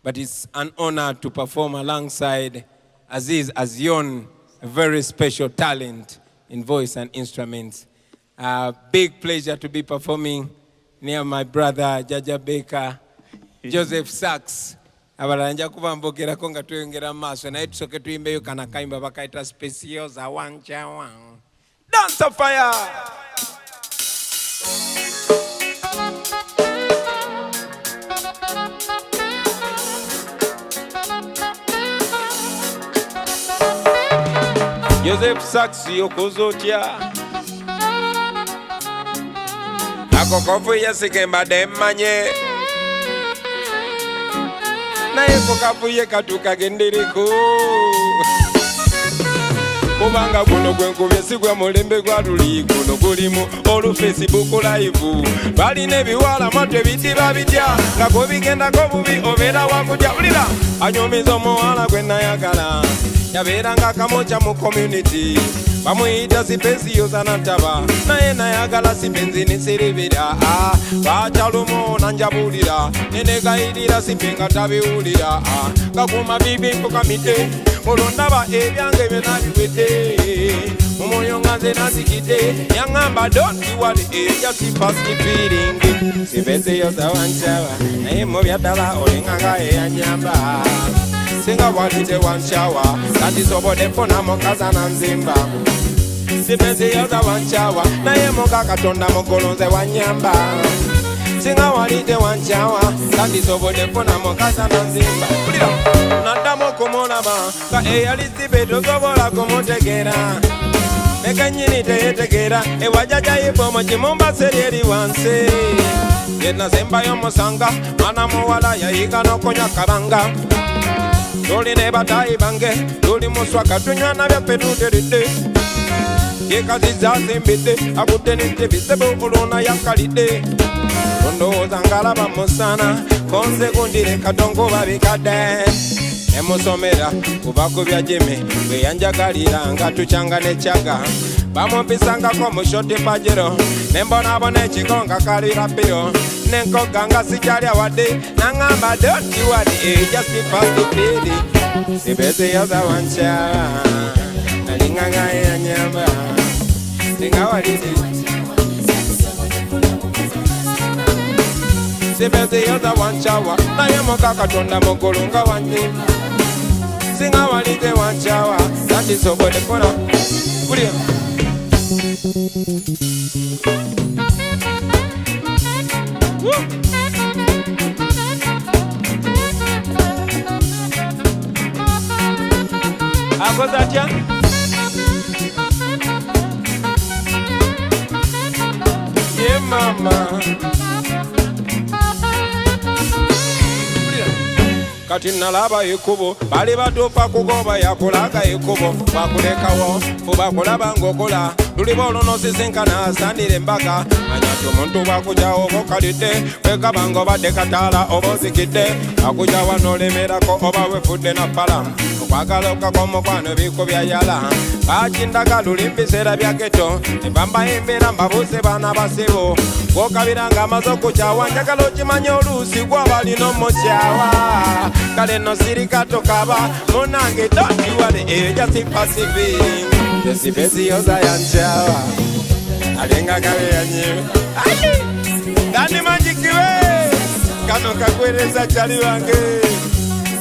but it's an honor to perform alongside Aziz Azion, a very special talent in voice and instruments. Big pleasure to be performing near my brother Jaja Baker, Joseph Sachs. Abalanja kuba mbogerako nga tweyongera maaso naye tusooke tuyimbeyo kana kayimba bakaita speciosa wanchawa. Dance of fire! Joseph Sachs yokozotya ako kofuye sikembadde mmanye naye ko kafuye katukagendereko kubanga guno gwenkubye si gwe mulembe gwa luli guno gulimu olu Facebook live balina ebiwala mwatwe ebidiba bitya nga kubigendako bubi obeera wakutya ulira anyumiza omuwala gwe nayagala yabeera nga kamoca mu community bamuyita sipensi yozanataba naye nayagala sipenzi niserebera bacalumo nanjabulira nenegayirira sipenga tabiwulira gakuma bibi mpukamite olondaba ebyange byenabiwete mumwoyo nga nze nazikite yaŋŋamba don't worry just pass me feeling sipenzi yozawancawa naye mubyaddala olenganga eyanyamba singa walite wanshawa sandisobodde funamu kazana nzimba sipenzi yoza wanchawa naye muka katonda mugolonze wanyamba singa walite wanshawa sandisobodde funamu kazana nzimba naddamu okumulaba nga eyali sibe tosobola kumutegeera nekenyini teyetegeera ewajajayibomo kimumbaseri eri wansi yenasembayo musanga mwana muwala yayiga n'okonya kabanga tuli ne batayi bange tuli muswaka tunywana byaffe tuteredde yekaziza zimbidde akudde nette bizibu oluna yakalidde ondowooza ngalaba musana konze gundire katongo babikadde emusomera kuba ku bya jimi bwe yanjagalira nga tukyanga nekyaga bamumpisangako mu shoti pajero nembonabona ekigo nga kalira piro nenkoga nga sikyalya wadde naŋŋamba don't worry just pass the pity sibese yoza wanchawa nalinganga yanyamba singa waliti sibese yoza wanchawa naye muka katonda mugulu nga wanyimba singa walite wanchawa sandisobodde funa kulya akoze atya ye mama kati nalaba ekkubo bali batuufa kugoba yakulaga ekkubo bakulekawo fuba kulaba ng'okola luliba olunosisinkana asandira embaga anyati omuntu bwakujawo oba okalidde wekaba nga obadde kataala oba ozikidde akujawa n'olemerako oba wefudde na fala okwagala okakomukwano biiko byayala bakindaga luli mbiseera bya geto nebambayembera mbabuuse baana basibo gwokabira nga amaze okukyawa njagala okimanye oluusi gwabalina omukyawa kale no sirikato kaba munange dontiwale ejasipasibi esipesi yoza yanchawa alenga gabe yanyewe dani manjikiwe kano kakwereza chali wange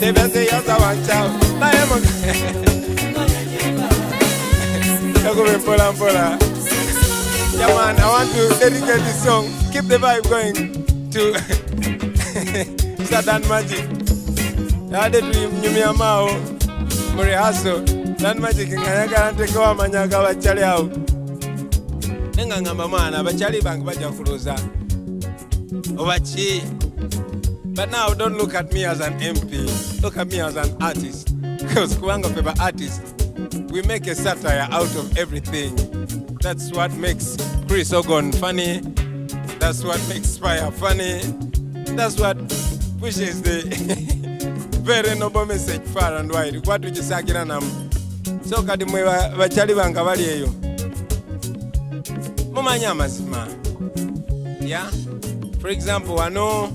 sepesi yoza wanchawa naye yakube mpola mpola. Yeah man, I want to dedicate this song. Keep the vibe going to Sadan Magic. I did nyumia mao mrehaso Dan Magic nganyaka ntekewa manyaka bachali hao nenga ngamba mwana bachali bangi baja kuloza obachi. But now don't look at me as an MP, look at me as an artist, because kubanga paper artist, we make a satire out of everything. That's what makes Chris Ogon funny, that's what makes Spire funny, that's what pushes the very noble message far and wide. What would you say? So kadi mwe bachali banga bali eyo mumanya amazima. Yeah, for example, I know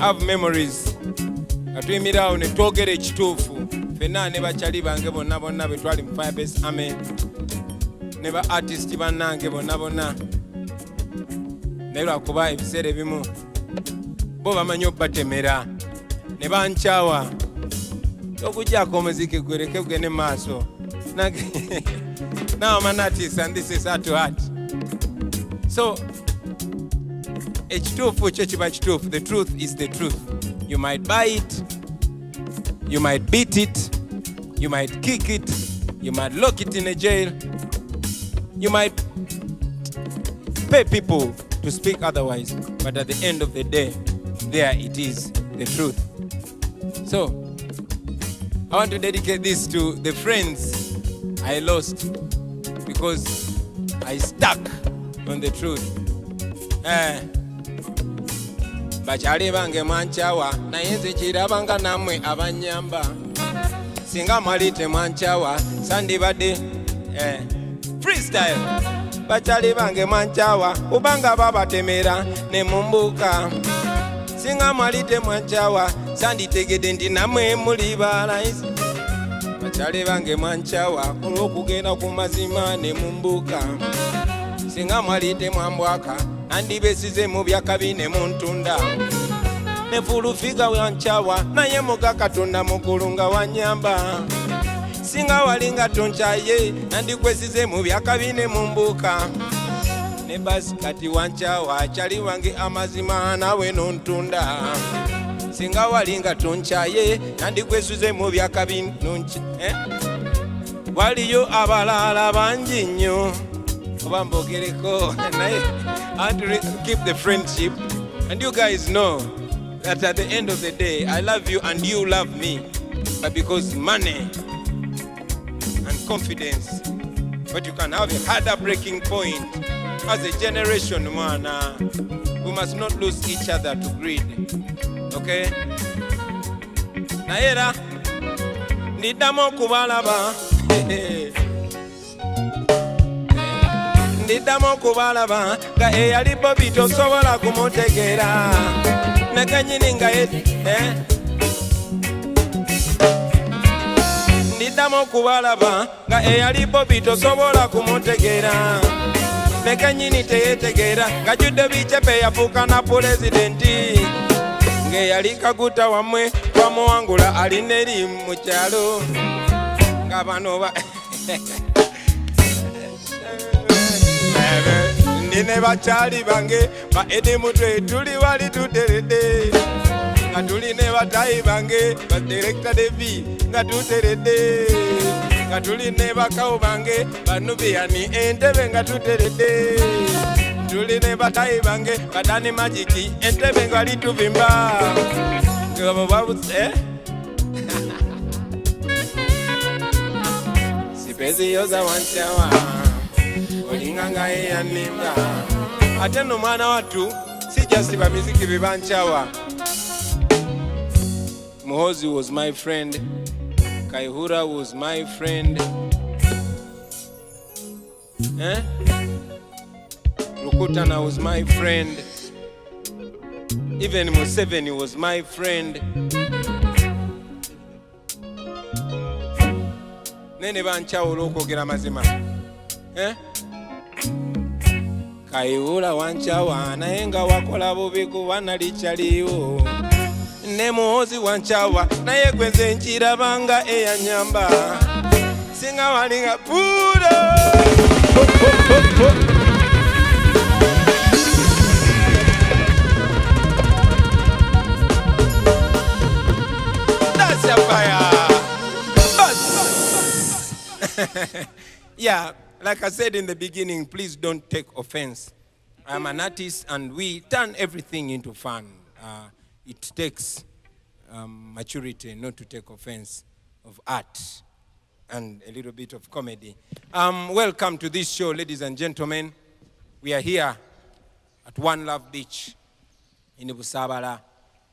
have memories atuyimirawo ne twogera ekituufu fenna ne bachali bange bonna bonna betwali mu Firebase Army ne ba artist bannange bonna bonna naye lwakuba ebiseera ebimu bo bamanyi obbatemera ne bankyawa okuggyako omuziki gwereke gugende maaso. Now I'm an artist and this is heart to heart. So the truth is the truth. You might buy it, you might beat it, you might kick it, you might lock it in a jail, you might pay people to to speak otherwise, but at the end of the day, there it is, the truth. So, I want to dedicate this to the friends I lost because I stuck on the truth. Bachali bange mwanchawa na yenze chirabanga namwe abanyamba singa mwalite mwanchawa sandi bade freestyle. Bachali bange mwanchawa ubanga babatemera ne mumbuka singa mwalite mwanchawa sandi tegede ndi namwe muli balaisi. Bachali bange mwanchawa olwokugenda ku mazima ne mumbuka singa mwalite mwambwaka andibesize mu byakabi ne muntunda ne fulufiga wanchawa naye muga katonda mukulunga wanyamba singa walinga tonchaye nandikwesize mu byakabi ne mumbuka ne basi kati wanchawa chali wange amazima nawe nontunda singa walinga tonchaye nandikwesize mu byakabi nonchi waliyo abalala bangi nnyo obambogereko naye I want to keep the friendship, and you guys know that at the end of the day, I love you and you love me, but because money and confidence, but you can have a harder breaking point. As a generation, man, we must not lose each other to greed. Okay? Naera, nidamo kubalaba. Ndidamo kubalaba nga eyali bobi tosobola kumutegera nakanyini nga ndidamo kubalaba nga eyali bobi tosobola kumutegera nakanyini teyetegera nga judde bicepe yafuuka na pulezidenti ng'eyali kaguta wamwe twamuwangula alineri mu kyalo nga bano Ndine bachali bange ba edi mutwe tuli wali tuterede nga tuli ne batayi bange ba director devi nga tuterede nga tuli ne bakawo bange ba nubian entebe nga tuterede tuli ne batayi bange badani majiki entebe nga lituvimba ngabo babuse sipezi yoza wanchawa olinganga eyanimba ate no mwana watu si just ba muziki bibanchawa. Muhozi was my friend, Kaihura was my friend, Rukutana was my friend, even Museveni was my friend. Nene banchawo olw'okwogera mazima Kaihura wanchawa naye nga wakola bubi kuba nali kyaliwo ne Muhozi wanchawa naye gwenze nkirabanga eyanyamba singa walinga pudo that's a fire. Yeah, like I said in the beginning, please don't take offense. I'm an artist and we turn everything into fun. It takes maturity not to take offense of art and a little bit of comedy. Welcome to this show, ladies and gentlemen. We are here at One Love Beach in Busabala.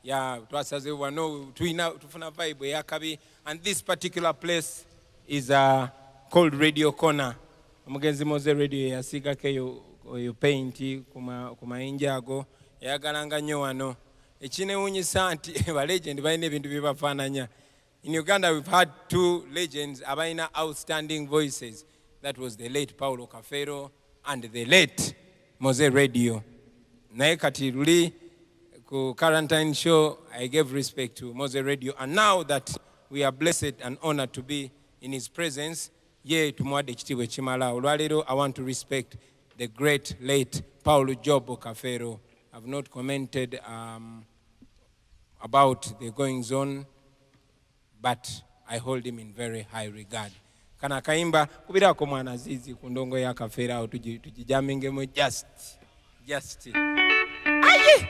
Yeah, tufuna vibe yakabi, and this particular place is called Radio Corner. Omugenzi Moze Radio yasiga keyo paint kuma injago yagalanga nnyo wano ekinewunyisa nti ba legend balina ebintu bibafaananya. In Uganda we've had two legends abalina outstanding voices. That was the late Paulo Kafero and the late Moze Radio. Naye kati luli ku quarantine show I gave respect to Moze Radio, and now that we are blessed and honored to be in his presence, ye tumwadde ekitiibwa ekimala. Olwaleero I want to respect the great late Paulo Jobo Kafero. I've not commented about the goings on, but I hold him in very high regard. Kana kaimba kubirako mwana zizi ku ndongo ya Kafero awo tujijamingemu Just. Aye.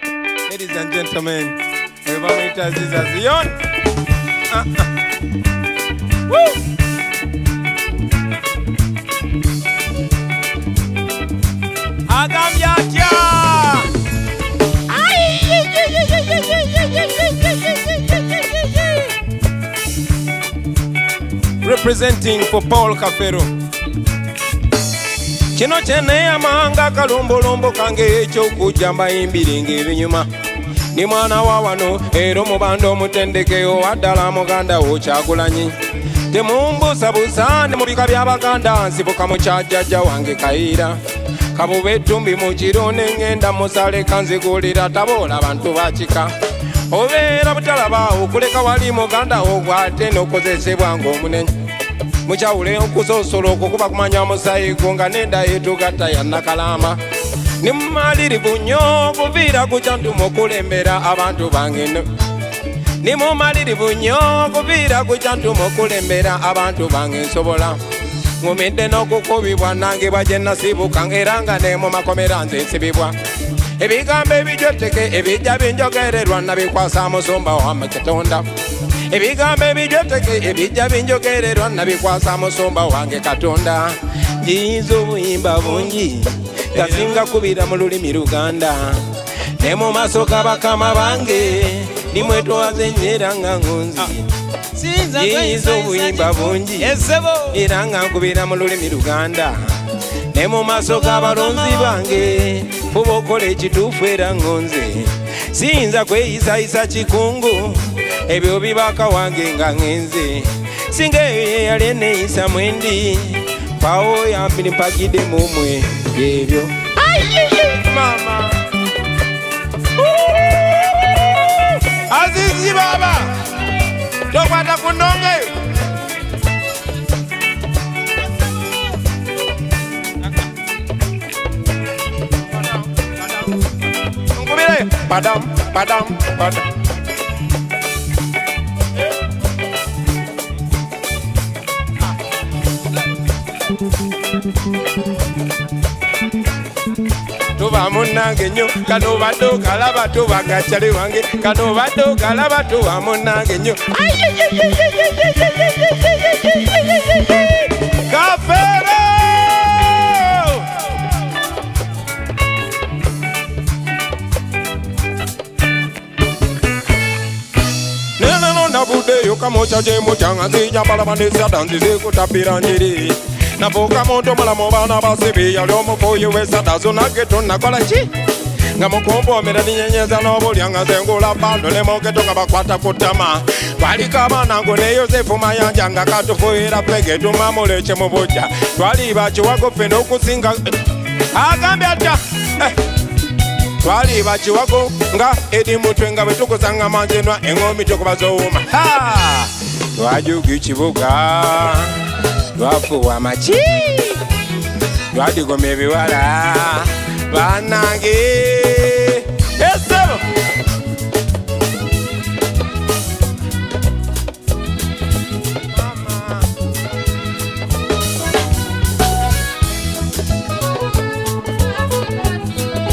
Ladies and gentlemen, Evamita Ziza Zion. Woo! Agamyatia. Representing for Paul Kafero. Kino chene amanga kalombolombo kange ekyokujjamba imbiringa ebinyuma ni mwana wa wano era omubanda omutendekeo waddala muganda wo Kyagulanyi temumbusabusa ne mu bika by'Abaganda nsibuka mu kyajjajja wange Kayiira kabuba ettumbi mu kiro ne ŋŋenda musale kanzigulira taboola abantu bakika obeera butalaba okuleka wali muganda wo gwate n'okozesebwa ng'omunene mukyawule okusoosola okukuba kumanya musayigo nga nenda yetugatta yannakalamba ni mumalirivu nnyo okuviira ku kyantuma okulembera abantu bange ni mumalirivu nnyo okuviira ku kyantuma okulembera abantu bange nsobola ngumidde n'okukubibwa nangebwa gye nasibuka era nga ne mu makomera nze nsibibwa ebigambo ebijoteke ebijja binjogererwa nabikwasa musumba wa Katonda ebigambo ebijoteke ebijja binjogererwa nabikwasa musumba wange Katonda njiyinza obuyimba bungi gasinga kubira mu lulimi Luganda ne mu maaso g'abakama bange nimwetwaze nnyera nga ngunzi njiyinza obuyimba bungi era nga nkubira mu lulimi Luganda ne mu maaso g'abalonzi bange fuba okola ekituufu era ngonze siyinza kweyisayisa kikungu ebyo bibaka wange nga ngenze singa eyo yeyali eneyisa mwendi pawo yambiri mpagidde mumwe byebyo mama Azizi baba tokwata ku ndonge nkubire padam padam padam tuba munange nnyo kano badde okalaba tuba gakyale wange kano badde okalaba tuba munange nnyo Kafero nena nabuddeyo kamocha gye mutyanga nzijambala bandesa danzize kutapira njiri navuka muntu mulamu baana basibi yali omufuuyi w'esada zonna geto nakola ki nga mukumboomera ninyenyeza n'obulyanga zengula bando ne mogeto nga bakwata ku ttama twaliko abaana ngo ne Yosefu Mayanja nga katufuuyira pege tumamuleke mu bujja twali bakiwago ffe n'okusinga agambye atya twali bakiwago nga eri mutwe nga bwe tukusanga manjenwa eŋŋombi tukuba z'owuma twajuga ekibuga twafuwa amaki twadigoma ebiwala banange esebo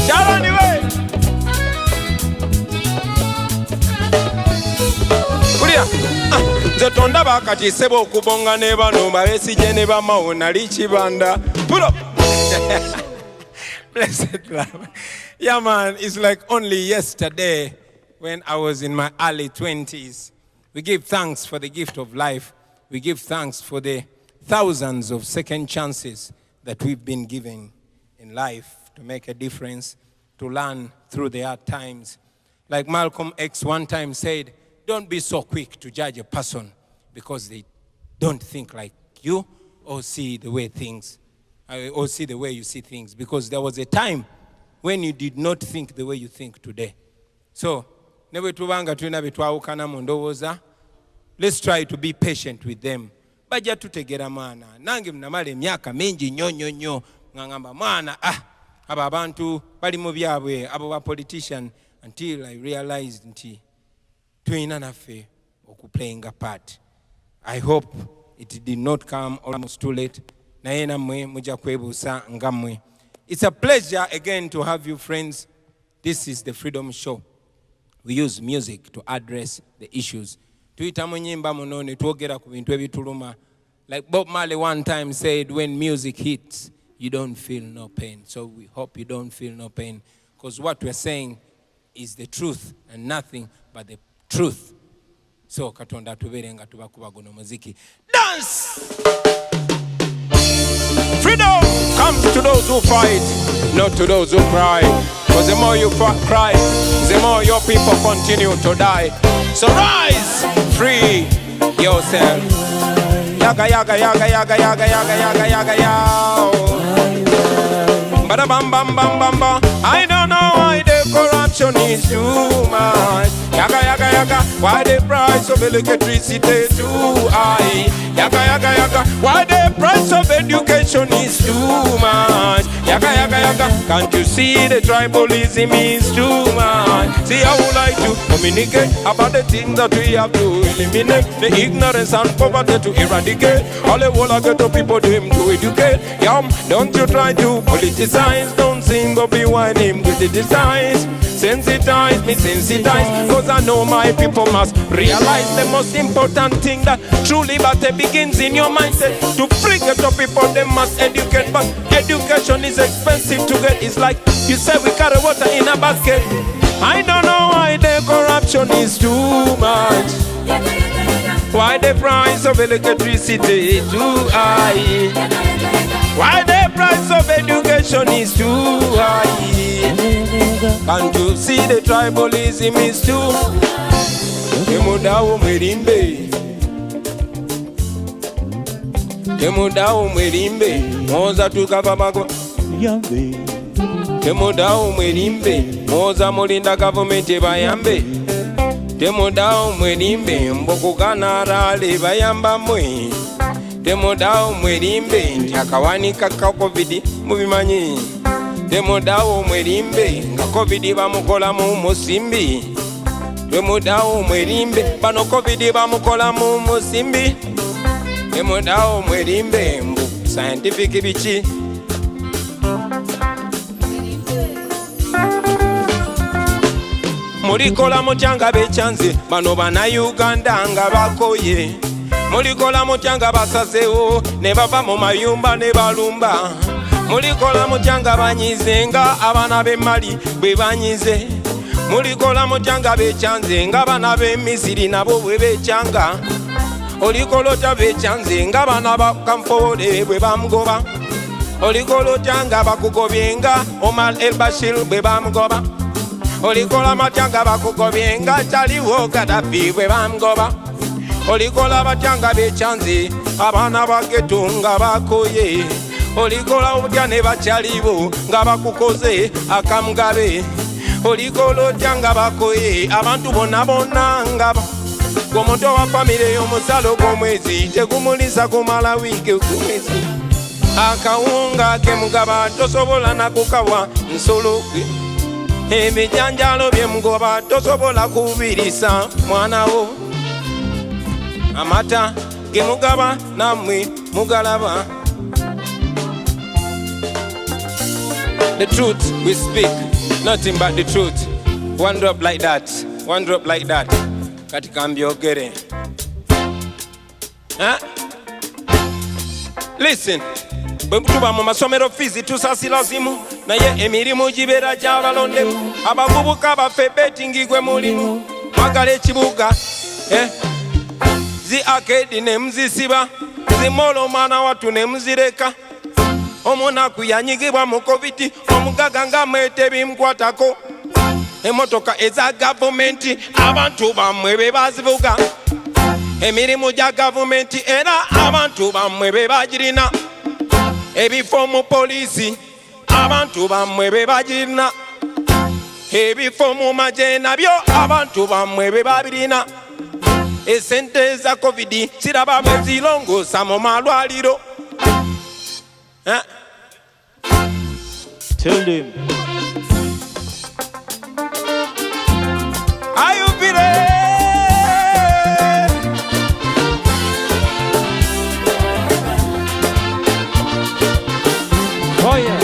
shaloniwe kulira nze tondaba kati sebo okubonga ne bano babesije ne bamawo nali kibanda pull up blessed love yeah man it's like only yesterday when I was in my early 20s we give thanks for the gift of life we give thanks for the thousands of second chances that we've been given in life to make a difference to learn through the hard times like Malcolm X one time said don't be so quick to judge a person because they don't think like you or see the way or see the way you see things. Because there was a time when you did not think the way you think today. So, let's try to be patient with them. Bajja tutegera maana. Nange mnamala emyaka mingi nnyo ngamba maana abo abantu bali mu byabwe abo ba politician until I realized nti tuyina naffe okuplaying a part. I hope it did not come almost too late. Naye nammwe mujja kwebuusa nga mmwe It's a pleasure again to have you, friends. This is the Freedom Show. We use music to address the issues. Tuita munyimba munoni tuogera ku bintu ebituluma. Like Bob Marley one time said, when music hits, you don't feel no pain. So we hope you don't feel no pain. Because what we're saying is the truth and nothing but the truth. So katonda tuberenga tubakuba guno muziki. Dance! Freedom comes to those who fight, not to those who cry. Because the more you cry, the more your people continue to die. So rise, free yourself. Yaga, yaga, yaga, yaga, yaga, yaga, yaga, yaga, yaga. Bada bam bam bam bam bam. I don't know why the corruption is too much. Yaga, yaga, yaga. Why the price of electricity too high? Yaga, yaga, yaga. Why the price of education is too much? Yaga, yaga, yaga. Can't you see the tribalism is too much? See, I would like to communicate about the things that we have to eliminate. The ignorance and poverty to eradicate. All the whole ghetto people them to educate. Yum, don't you try to politicize. Don't sing or be whining with the designs. Sensitize me, sensitize. Cause I know my people must realize the most important thing that true liberty begins in your mindset. To free ghetto people, they must educate. But education is expensive to get. It's like you say we carry water in a basket. I don't know why the corruption is too much. Why the price of electricity is too high? Why the price of education is too high? Can't you see the tribalism is too? Temudao mwerimbe, temudao mwerimbe, moza tukava mago. Temudao mwerimbe, moza mulinda government bayambe. Temudao mwerimbe, mbokukana rale bayamba mwe. Temudao mwerimbe, ntiyakawanika ka COVID mubimanyi. Temudao mwerimbe, nga COVID bamukola mu musimbi. Temudao mwerimbe, bano COVID bamukola mu musimbi. Temudao mwerimbe, mbu scientific bichi. Mulikola mutyanga bechanze, bano bana Uganda nga bakoye. Mulikola mutyanga basasewo, ne bava mu mayumba ne balumba. Mulikola mutyanga banyize nga abana b'Emali bwe banyize. Mulikola mutyanga bechanze nga abana b'e Misiri nabo bwe becanga. Olikolota bechanze nga abana ba Kamfole bwe bamugoba. Olikolota nga bakugobye nga Omar el-Bashir bwe bamugoba. Olikola matyanga bakugobye nga Chaliwo Gaddafi bwe bamugoba. Olikola batyanga bechanze abana ba ghetto nga bakoye. Olikola obutya ne bakyalibo nga bakukoze akamugabe. Olikola tyanga bakoye abantu bonna bonna nga omuntu wa famire y'omusalo gw'omwezi tegumulisa kumala wiiki kumwezi. Akawunga kemugaba tosobola nakukawa nsolo gwe. Ebijanjalo byemugoba tosobola kubirisa mwana wo. Amata gemugaba namwe mugalaba. The truth we speak, nothing but the truth. One drop like that, one drop like that. Katika mbyogere. Huh? Listen. Bwemutuba mu masomero fizi tusasila zimu. Naye emirimu gibera gy'abalondemu. Abavubuka baffe betting gwe mulimu. Magala ekibuga. Zi arcade ne muzisiba. Zimolo mwana watu ne muzireka. Omunaku yanyigibwa mu COVID. Omugaga nga mwete bimkwatako. Emotoka eza gavumenti abantu bamwe be bazivuga. Emirimu gya gavumenti era abantu bamwe be bagirina. Ebifo mu polisi abantu bamwe be bagirina. Ebifo mu magye nabyo abantu bamwe be babirina. Esente za COVID siraba bwe zilongosa mu malwaliro. Tell them. Are you ready? Oh yeah.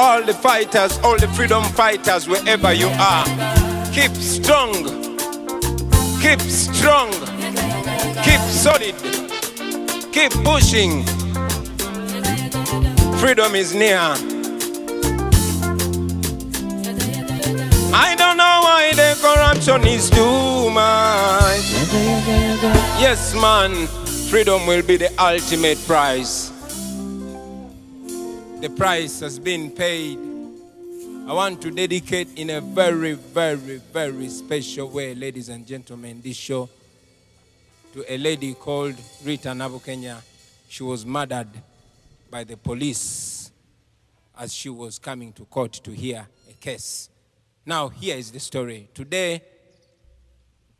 all the fighters, all the freedom fighters, wherever you are. Keep strong. Keep strong. Keep solid. Keep pushing. Freedom is near. I don't know why the corruption is too much. Yes, man, freedom will be the ultimate prize. The price has been paid. I want to dedicate in a very, very, very special way, ladies and gentlemen, this show to a lady called Rita Nabukenya. She was murdered by the police as she was coming to court to hear a case. Now, here is the story. Today,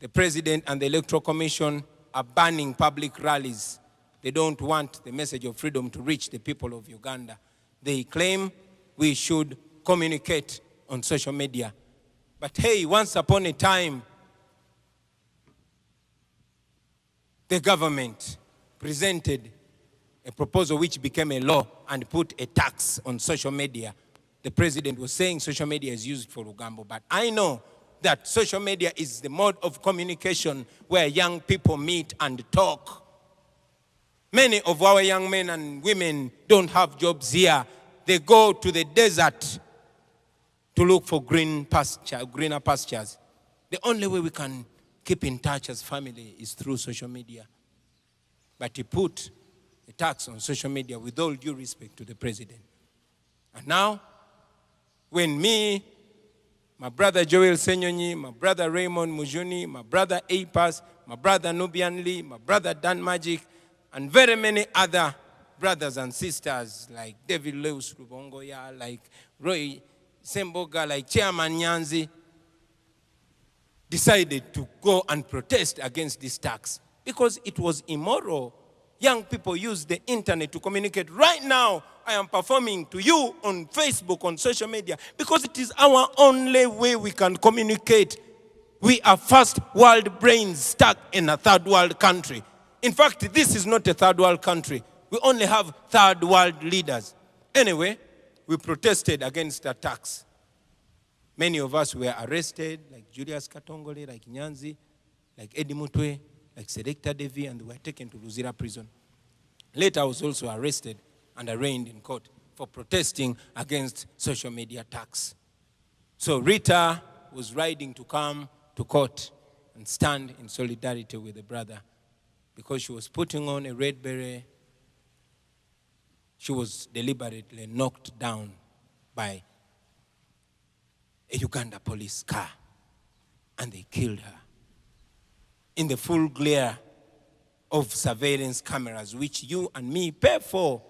the president and the Electoral Commission are banning public rallies. They don't want the message of freedom to reach the people of Uganda. They claim we should communicate on social media. But hey, once upon a time, the government presented a proposal which became a law and put a tax on social media. The president was saying social media is used for Ugambo, but I know that social media is the mode of communication where young people meet and talk. Many of our young men and women don't have jobs here. They go to the desert to look for greener pastures. The only way we can keep in touch as family is through social media. But he put a tax on social media with all due respect to the president. And now, when me, my brother Joel Senyonyi, my brother Raymond Mujuni, my brother Apas, my brother Nubian Lee, my brother Dan Magic, and very many other brothers and sisters like David Lewis Rubongoya, like Roy Semboga, like Chairman Nyanzi, decided to go and protest against this tax because it was immoral. Young people use the internet to communicate. Right now, I am performing to you on Facebook, on social media, because it is our only way we can communicate. We are first world brains stuck in a third world country. In fact, this is not a third world country. We only have third world leaders. Anyway, we protested against the tax. Many of us were arrested, like Julius Katongole, like Nyanzi, like Eddie Mutwe, like Selecta Devi, and were taken to Luzira prison. Later, I was also arrested and arraigned in court for protesting against social media tax. So Rita was riding to come to court and stand in solidarity with the brother because she was putting on a red beret. She was deliberately knocked down by a Uganda police car, and they killed her in the full glare of surveillance cameras, which you and me pay for.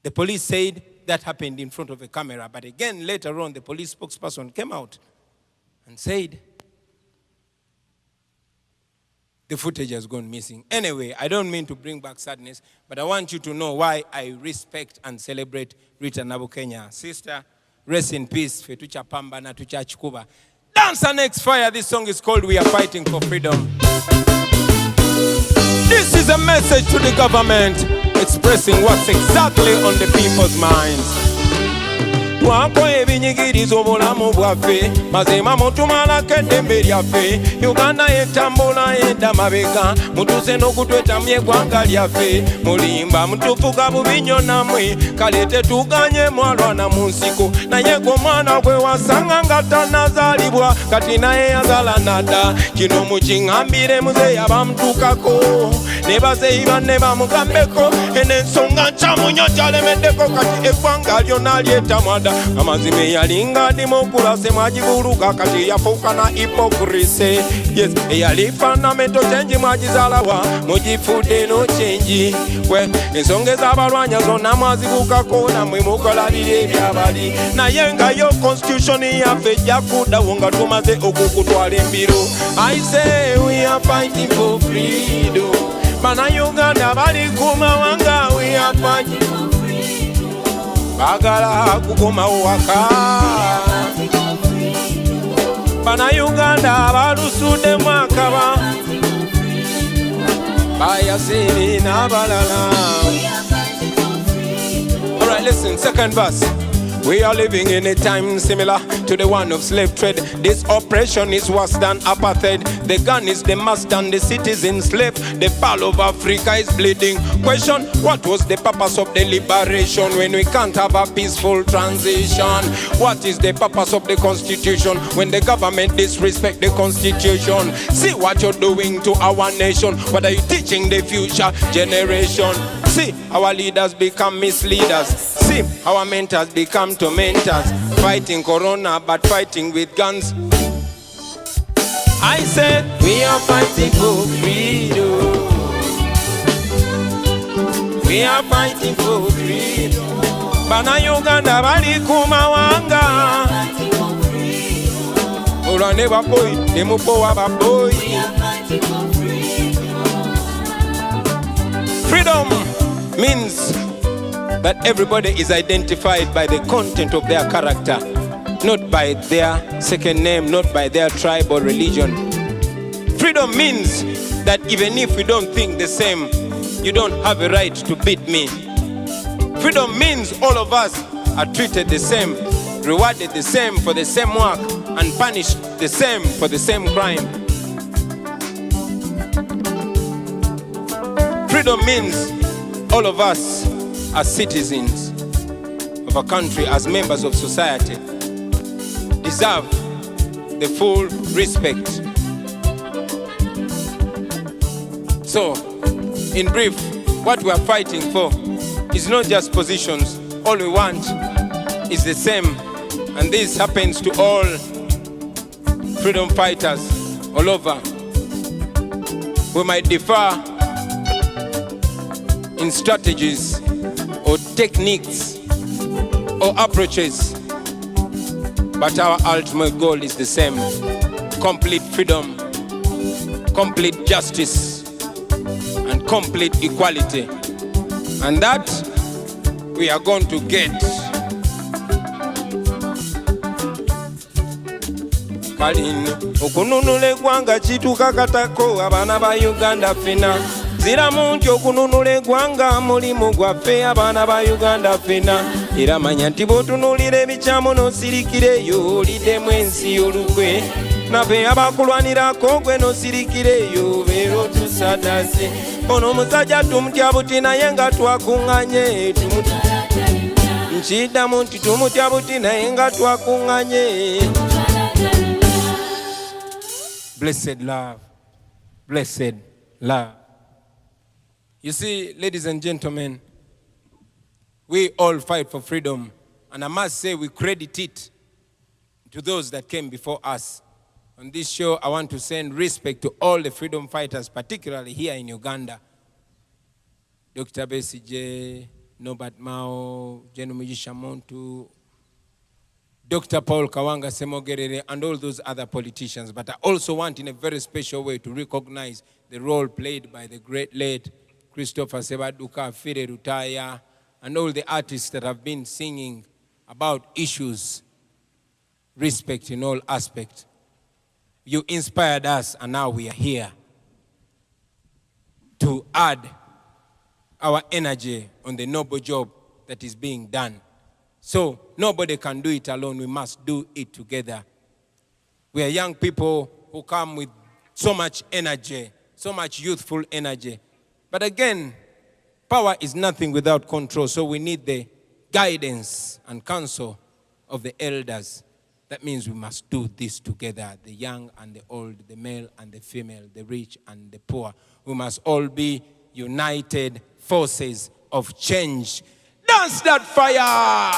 The police said that happened in front of a camera, but again, later on, the police spokesperson came out and said the footage has gone missing. Anyway, I don't mean to bring back sadness, but I want you to know why I respect and celebrate Rita Nabukenya. Sister, rest in peace. Fetucha Pamba na tucha chikuba. Dancer next fire. This song is called We Are Fighting for Freedom. This is a message to the government expressing what's exactly on the people's minds. Wako ebinyigiriza obulamu bwaffe mazima mutumalako eddembe lyaffe Uganda yetambula yedda mabega mutuuse n'okutwetamya eggwanga lyaffe mulimba mutufuga bubi nnyo nammwe kale tetuganye mwalwana mu nsiko naye gwe omwana gwe wasanga nga tannazaalibwa kati naye yazaala nadda kino mukiŋŋambire muzeeyi abamutuukako ne bazeeyi banne bamugambeko n'ensonga nkyamu nnyo gyalemeddeko kati eggwanga lyonna lyetamwada amazime yalinga demokrasi mwagibuluga kati yafuuka na hypocrisy. Yes, eyali fundamental change mwagizaalawa mugifudde no change. Ensonga ez'abalwanya zonna mwazibukako nammwe mukolabira ebyabali naye nga yo constitution yaffe ejja kuddawo nga tumaze okukutwala embiro. I say we are fighting for freedom. Bannayuganda bali ku mawanga, we are fighting for freedom. Bagala kukomawo waka Bannayuganda balusudde mwakaba bayasiri n'abalala. All right, listen, second verse. We are living in a time similar to the one of slave trade. This oppression is worse than apartheid. The gun is the master and the citizen slave. The pearl of Africa is bleeding. Question, what was the purpose of the liberation when we can't have a peaceful transition? What is the purpose of the constitution when the government disrespect the constitution? See what you're doing to our nation. What are you teaching the future generation? See, our leaders become misleaders. See, our mentors become tormentors. Fighting corona but fighting with guns. I said, we are fighting for freedom. We are fighting for freedom. Bana Uganda bali kumawanga. Olwane baboy, demupowa baboy. Freedom means that everybody is identified by the content of their character, not by their second name, not by their tribe or religion. Freedom means that even if we don't think the same, you don't have a right to beat me. Freedom means all of us are treated the same, rewarded the same for the same work, and punished the same for the same crime. Freedom means all of us as citizens of a country, as members of society, deserve the full respect. So, in brief, what we are fighting for is not just positions. All we want is the same. And this happens to all freedom fighters all over. We might differ in strategies or techniques or approaches, but our ultimate goal is the same: complete freedom, complete justice, and complete equality. And that we are going to get. Kalino okununula eggwanga kituuka katako abaana ba Uganda fena. Ziramu nti okununula eggwanga mulimu gwaffe abaana ba Uganda fena. Era manya nti bw'otunuulira ebikyamu n'osirikireyo oliddemu ensi y'olukwe. Naffe abakulwanirako gwe n'osirikireyo beera otusadase. Ono omusajja tumutya buti naye nga twakuŋŋanye. Nkiddamu nti tumutya buti naye nga twakuŋŋanye. Blessed love. Blessed love. You see, ladies and gentlemen, we all fight for freedom. And I must say we credit it to those that came before us. On this show, I want to send respect to all the freedom fighters, particularly here in Uganda. Dr. Besigye, Norbert Mao, Mugisha Muntu, Dr. Paul Kawanga Semogerere, and all those other politicians. But I also want in a very special way to recognize the role played by the great late Christopher Sebaduka, Fire Rutaya, and all the artists that have been singing about issues, respect in all aspects. You inspired us, and now we are here to add our energy on the noble job that is being done. So nobody can do it alone. We must do it together. We are young people who come with so much energy, so much youthful energy. But again, power is nothing without control. So we need the guidance and counsel of the elders. That means we must do this together, the young and the old, the male and the female, the rich and the poor. We must all be united forces of change. Dance that fire!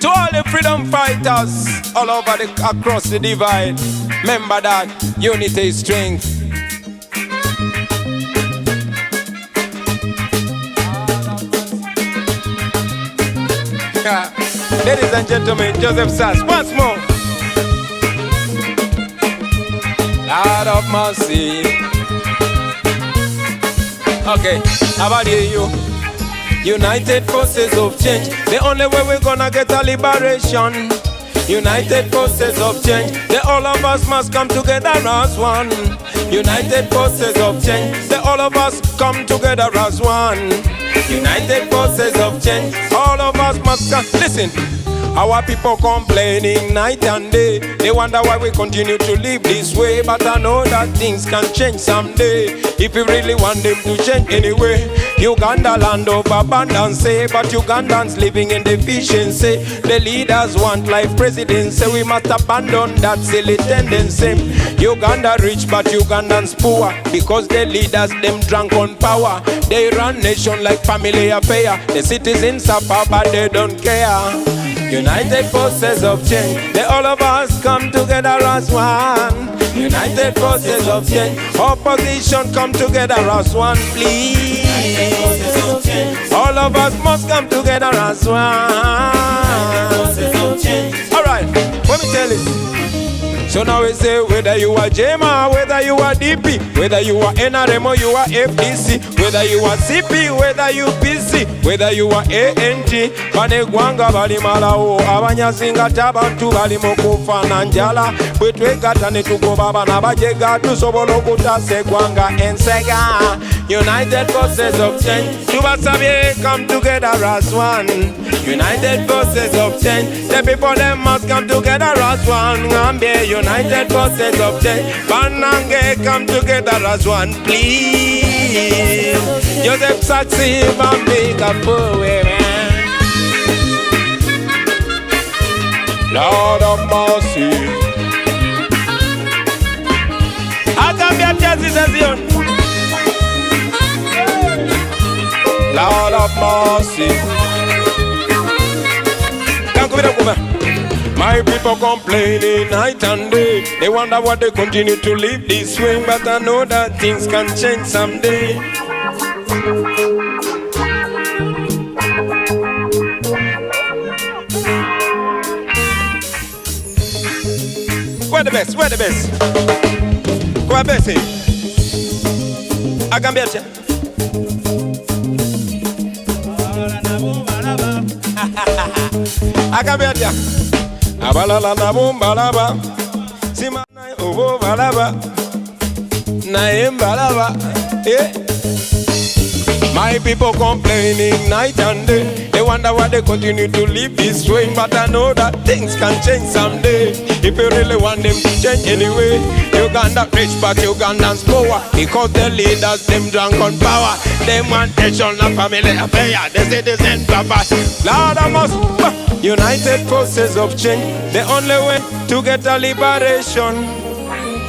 To all the freedom fighters all over across the divide, remember that unity is strength. Ladies and gentlemen, Joseph Sass, once more. Lord of mercy. Okay, how about you? United forces of change. The only way we're gonna get a liberation United forces of change. The all of us must come together as one. United forces of change. The all of us come together as one. United forces of change. All of us must come. Listen. Our people complaining night and day. They wonder why we continue to live this way. But I know that things can change someday, if we really want them to change anyway. Uganda land of abundance, but Ugandans living in deficiency. The leaders want life presidency. We must abandon that silly tendency. Uganda rich but Ugandans poor, because the leaders them drunk on power. They run nation like family affair. The citizens suffer but they don't care. United forces of change. The all of us come together as one. United forces of change. Opposition come together as one, please. All of us must come together as one. Alright, let me tell you. So now we say, whether you are JMA, whether you are DP, whether you are NRM or you are FDC, whether you are CP, whether you PC, whether you are ANT, banegwanga bali malawo, abanyazinga tabantu bali mukufa na njala, bwetwegata ne tugoba bana bajega tusobola okutasa eggwanga ensega. United forces of change. Tubasabye, come together as one. United forces of change. The people them must come together as one. Ngambie, United forces of change. Banange, come together as one, please. Joseph Saxi, Bambika, man. Lord of mercy. I can be a justice. Lord of mercy. My people complaining night and day. They wonder why they continue to live this way. But I know that things can change someday. Where the best? Where the best? Where the best? I can be a Akabetia abalala na bombalaba simana obo balaba na embalaba. My people complaining night and day. They wonder why they continue to live this way. But I know that things can change someday, if you really want them to change anyway. Uganda rich but Ugandans poor, because the leaders them drunk on power. They want nation and family affair. The citizen papa. Lord, I must United forces of change. The only way to get a liberation.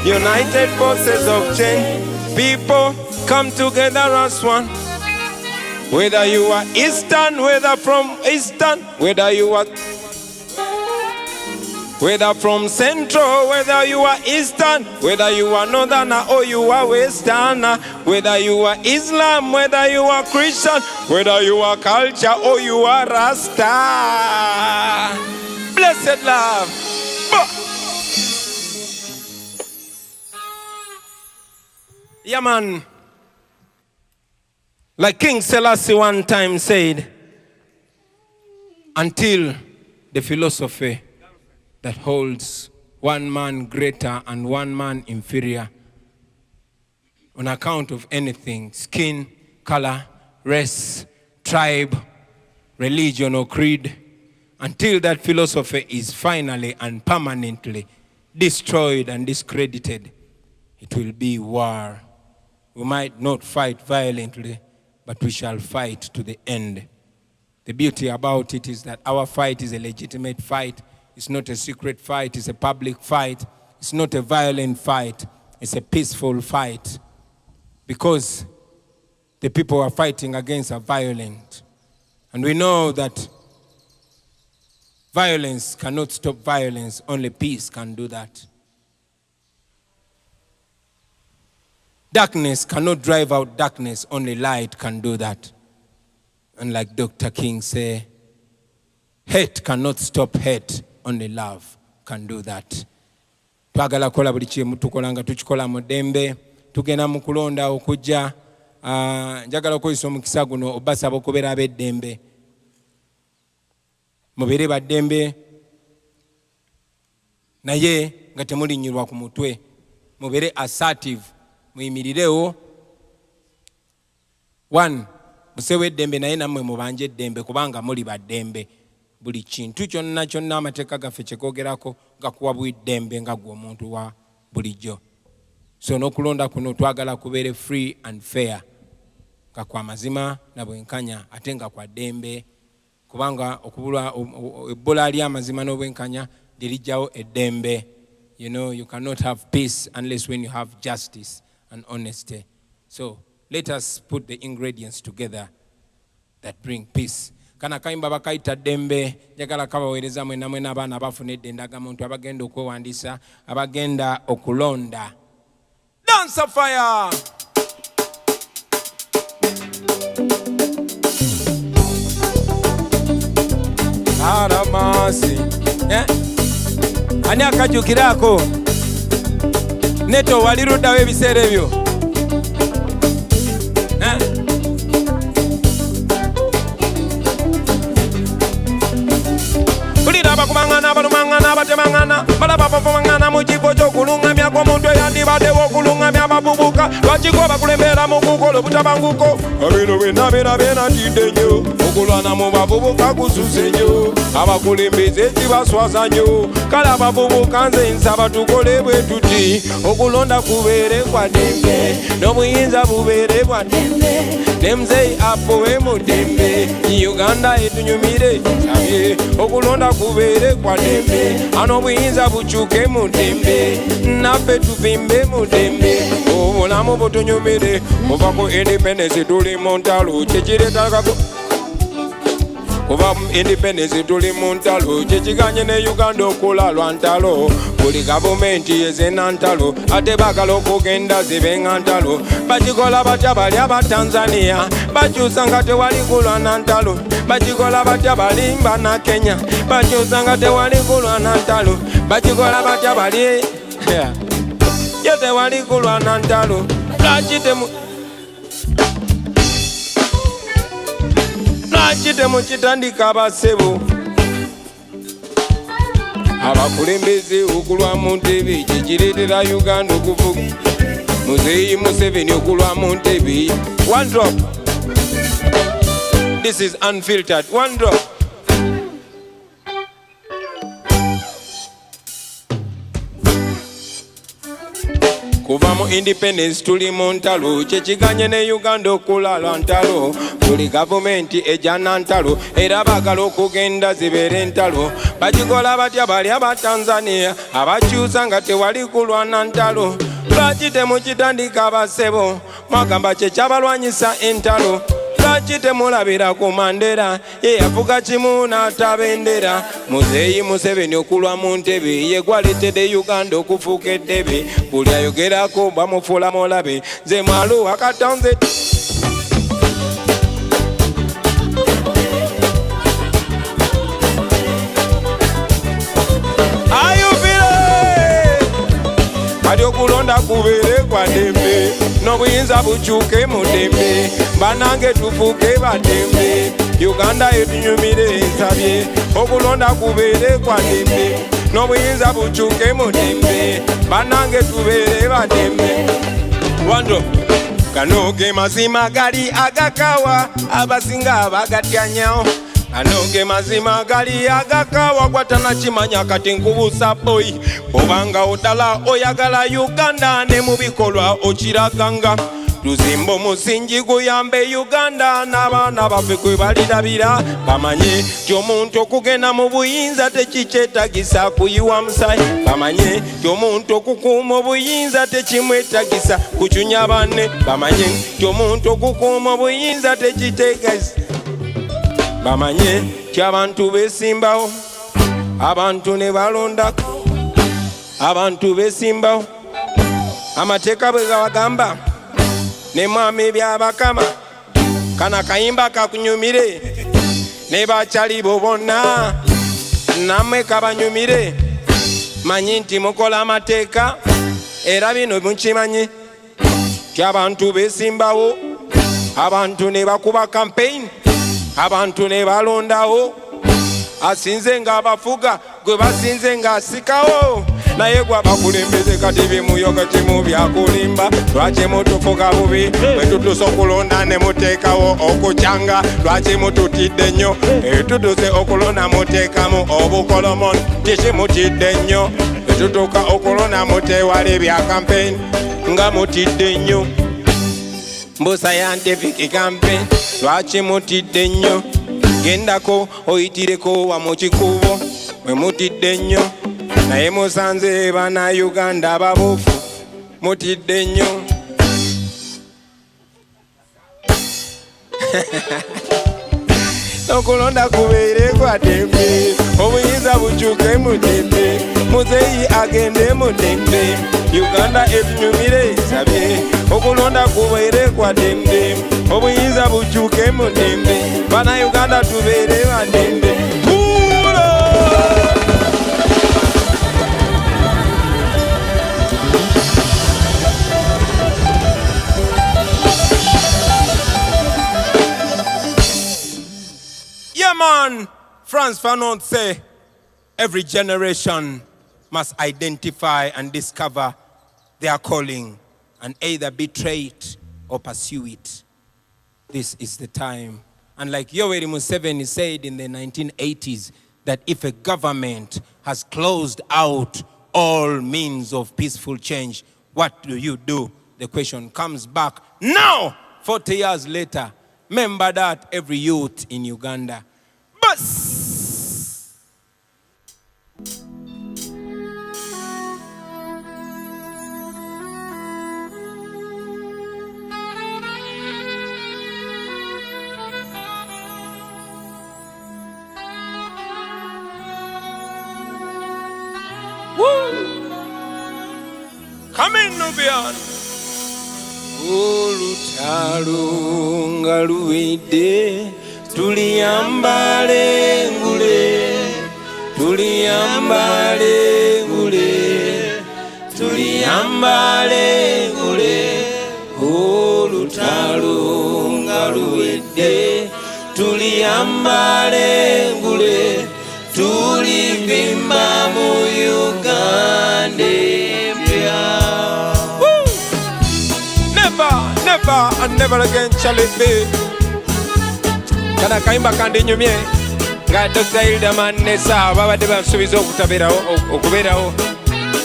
United forces of change. People come together as one. Whether you are Eastern, whether from Eastern, whether you are from Central, whether you are Eastern, whether you are Northern or you are Western, whether you are Islam, whether you are Christian, whether you are culture or you are Rasta. Blessed love. Yeah, man. Like King Selassie one time said, until the philosophy that holds one man greater and one man inferior on account of anything, skin, color, race, tribe, religion or creed, until that philosophy is finally and permanently destroyed and discredited, it will be war. We might not fight violently, but we shall fight to the end. The beauty about it is that our fight is a legitimate fight. It's not a secret fight, it's a public fight. It's not a violent fight, it's a peaceful fight. Because the people are fighting against are violent. And we know that violence cannot stop violence, only peace can do that. Darkness cannot drive out darkness, only light can do that. And like Dr. King say, hate cannot stop hate, only love can do that. Twagala kola buli kimu tukolanga tukikola mu ddembe, tugenda mu kulonda okujja, njagala okozesa omukisa guno obasaba okubeera ab'eddembe. Mubeere ba ddembe, naye nga temulinyirwa ku mutwe. Mubere assertive, muyimirirewo. 1 musewe eddembe naye nammwe mubanje eddembe kubanga muli baddembe. Buli kintu kyonna kyonna amateeka gaffe kyekogerako gakuwa bw'eddembe nga gwe omuntu wa bulijjo. So n'okulonda kuno twagala kubeere free and fair, nga kwa mazima na bwenkanya ate nga kwa ddembe, kubanga okubula ebbula ly'amazima n'obwenkanya lirijjawo eddembe. You know, you cannot have peace unless when you have justice and honesty. So let us put the ingredients together that bring peace. Kana kayimba bakaita ddembe, njagala kabaweereza mwena mwena abaana abafuna eddendaga muntu abagenda okwewandiisa, abagenda okulonda. Dance of fire! Aramasi. Ani akajukirako? Neto waliruddawo ebiseera ebyo. Abakubangana abalumangana abatemangana balabapapamangana mu kifo ky'okulungamya kw'omuntu eyandibaddewo okulungamya abavubuka lwakiko bakulembera mu kukola obutabanguko bino byonna byenatidde nnyo okulwana mu bavubuka kususe nnyo abakulembeze kibaswaza nnyo kale abavubuka nze nsaba tukole bwe tuti okulonda kubeere kwa ddembe n'obuyinza bubeere bwa ddembe ne muzeeyi apowe mu ddembe Uganda etunyumire sabye okulonda kubeere kwa ddembe an'obuyinza bukyuke mu ddembe naffe tuvimbe mu ddembe obulamu butunyumire kuva ku independence tuli mu ntalo kyekireetagako kuva mu independence tuli mu ntalo kyekiganye ne Uganda okula lwa ntalo buli gavumenti yezena ntalo ate baagala okugenda zibenga ntalo bakikola batya bali aba Tanzania bakyusa nga tewali kulwana ntalo bakikola batya bali mbana Kenya bakyusa nga tewali kulwana ntalo bakikola batya bali yo tewali kulwana ntalo lwaki temukitandika abasebo abakulembeze okulwa mu ntebe kyekireetera Uganda okuvuga muzeeyi Museveni okulwa mu ntebe. One drop. This is unfiltered. One drop. Kuva mu independence tuli mu ntalo kyekiganye ne Uganda okula lwa ntalo buli gavumenti ejana ntalo era baagala okugenda zibeere ntalo bakikola batya bali aba Tanzania abakyusa nga tewali kulwana ntalo lwaki temukitandika abasebo mwagamba kyekyabalwanyisa entalo lwaki temulabira ku Mandela ye yavuga kimu n'atabendera muzeeyi Museveni okulwa mu ntebe ye gwaleetedde Uganda okufuuka eddebe buli ayogerako bamufuula mulabe nze mwalo wakatonze kati okulonda kubeere kwa ddembe n'obuyinza bukyuke mu ddembe banange tufuuke baddembe Uganda etunyumire nsabye okulonda kubeere kwa ddembe n'obuyinza bukyuke mu ddembe banange tubeere baddembe. Wando gano ge mazima gali agakawa abasinga bagatyanyawo ano ge mazima gali agakawa gwatanakimanya kati nkubuusa boy obanga odala oyagala Uganda ne mu bikolwa okiraganga tuzimba omusingi guyambe Uganda n'abaana baffe kwe balirabira bamanye ti omuntu okugenda mu buyinza tekikyetagisa kuyiwa musaayi bamanye ti omuntu okukuuma obuyinza tekimwetagisa kucunya banne bamanye ti omuntu okukuuma obuyinza tekiteegeza bamanye ti abantu beesimbawo abantu ne balondako abantu beesimbawo amateeka bwe gabagamba ne mwami byabakama kana kayimba kakunyumire ne bakyali bo bonna nammwe kabanyumire manyi nti mukola amateeka era bino mukimanyi ti abantu beesimbawo abantu ne bakuba campaign abantu ne balondawo asinze ng'abafuga gwe basinze ng'asikawo naye gwe abakulembeze kati bimuyoga kimu byakulimba lwaki mutufuga bubi bwe tutuse okulonda ne muteekawo okukyanga lwaki mututidde nnyo tutuse okulonda muteekamu obukolomoni kiki mutidde nnyo tutuuka okulonda muteewala ebya campaign nga mutidde nnyo mbu scientific campaign lwaki mutidde nnyo gendako oyitireko wa mu kikubo mwe mutidde nnyo naye musanze bannayuganda ababuufu mutidde nnyo okulonda kubeere kwa ddembe obuyinza bukyuke mu ddembe muzeeyi agende mu ddembe uganda etunyumire esabye okulonda kubeere kwa ddembe obuyinza bukyuke mu ddembe bannayuganda tubeere ba ddembe man, Frantz Fanon say, every generation must identify and discover their calling and either betray it or pursue it. This is the time. And like Yoweri Museveni said in the 1980s, that if a government has closed out all means of peaceful change, what do? The question comes back now, 40 years later. Remember that, every youth in Uganda. Bus! Woo! Come in, Nubian. Olutalo nga luwedde tuliyambale ngule tuliyambale ngule tuliyambale ngule olutalo nga luwedde tuliyambale ngule tulivimba mu Uganda empya. Never and never again shall it be. Kana kaimba kandi nyumye nga Dr. Hildaman Nessa babadde bansuubiza okubeerawo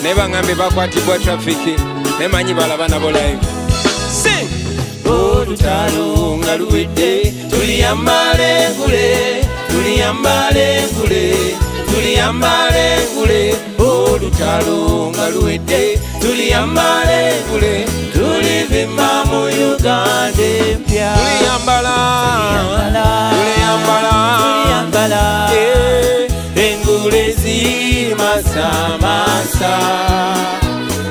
naye baŋŋambe bakwatibwa trafiki nemanyi balaba nabo live. Sing! Olutalo nga luwedde tuliyambale ngule tuliyambale ngule tuliyambale ngule olutalo nga luwedde tuliyambale ngule tulivimba mu Uganda empya. Tuliyambala engule zimasamasa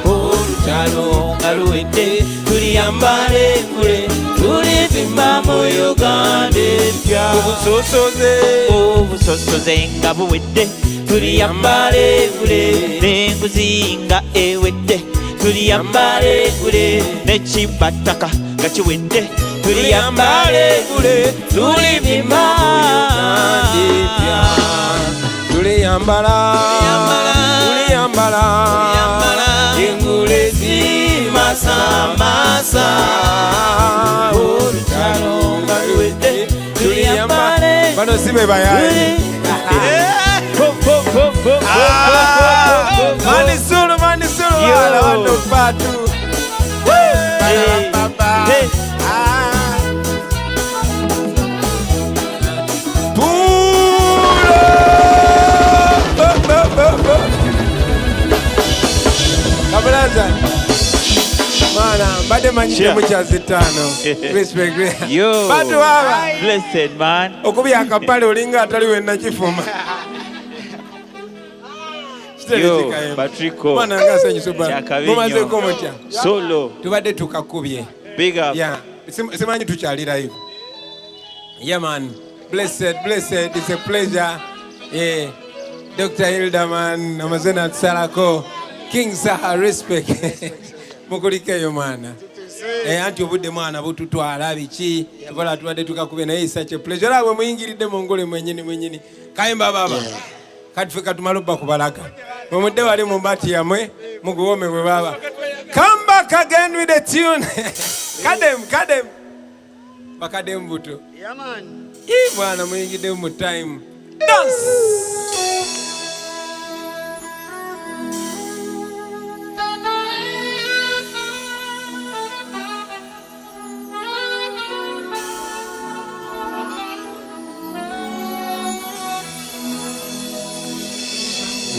olutalo nga luwedde tuliyambale engule tulivimba mu Uganda empya. Obusosoze nga buwedde tuliyambale engule n'enguzi nga ewedde tuliyambale engule n'ekibataka nga kiwedde tuliyambale engule tulivimba tuliyambala engule zimasamasa olutalo nga luwedde tuliyambale. Bano si be bayayi Manisuru wala wano patu Kabulaza Mana, mbade manyite mukyazi ttaano. Respect. Yo. Batu baba. Blessed man. Okubi akapale olinga atali wenna kifuma. Yo, Patrico. Mwana ngasa nyisuba. Mumaze ko mutya. Solo. Tubadde tukakubye. Big up. Yeah. Simanyi tukyali live. Yeah man. Blessed. It's a pleasure. Yeah. Dr. Hildaman, Amazena Salako. King Saha, respect. Mukulikeyo mana. anti obudde mwana bututwala biki tukola tubadde tukakube naye isache pleasure abwe muyingiridde mu ngole mwenyini kayimba baba kati ffe katumala obba kubalaga mumudde wali mu mbati yamwe muguwome bwe baba. Come back again with a tune. Kadem bakadem buto bwana muyingidde mu time dance.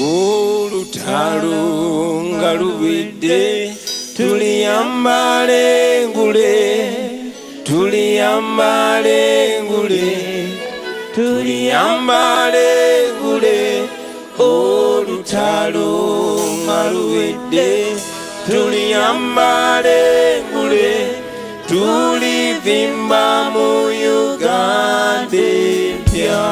Olutalo nga luwedde tuliyambale ngule olutalo nga luwedde tuliyambale ngule tulivimba mu Uganda empya.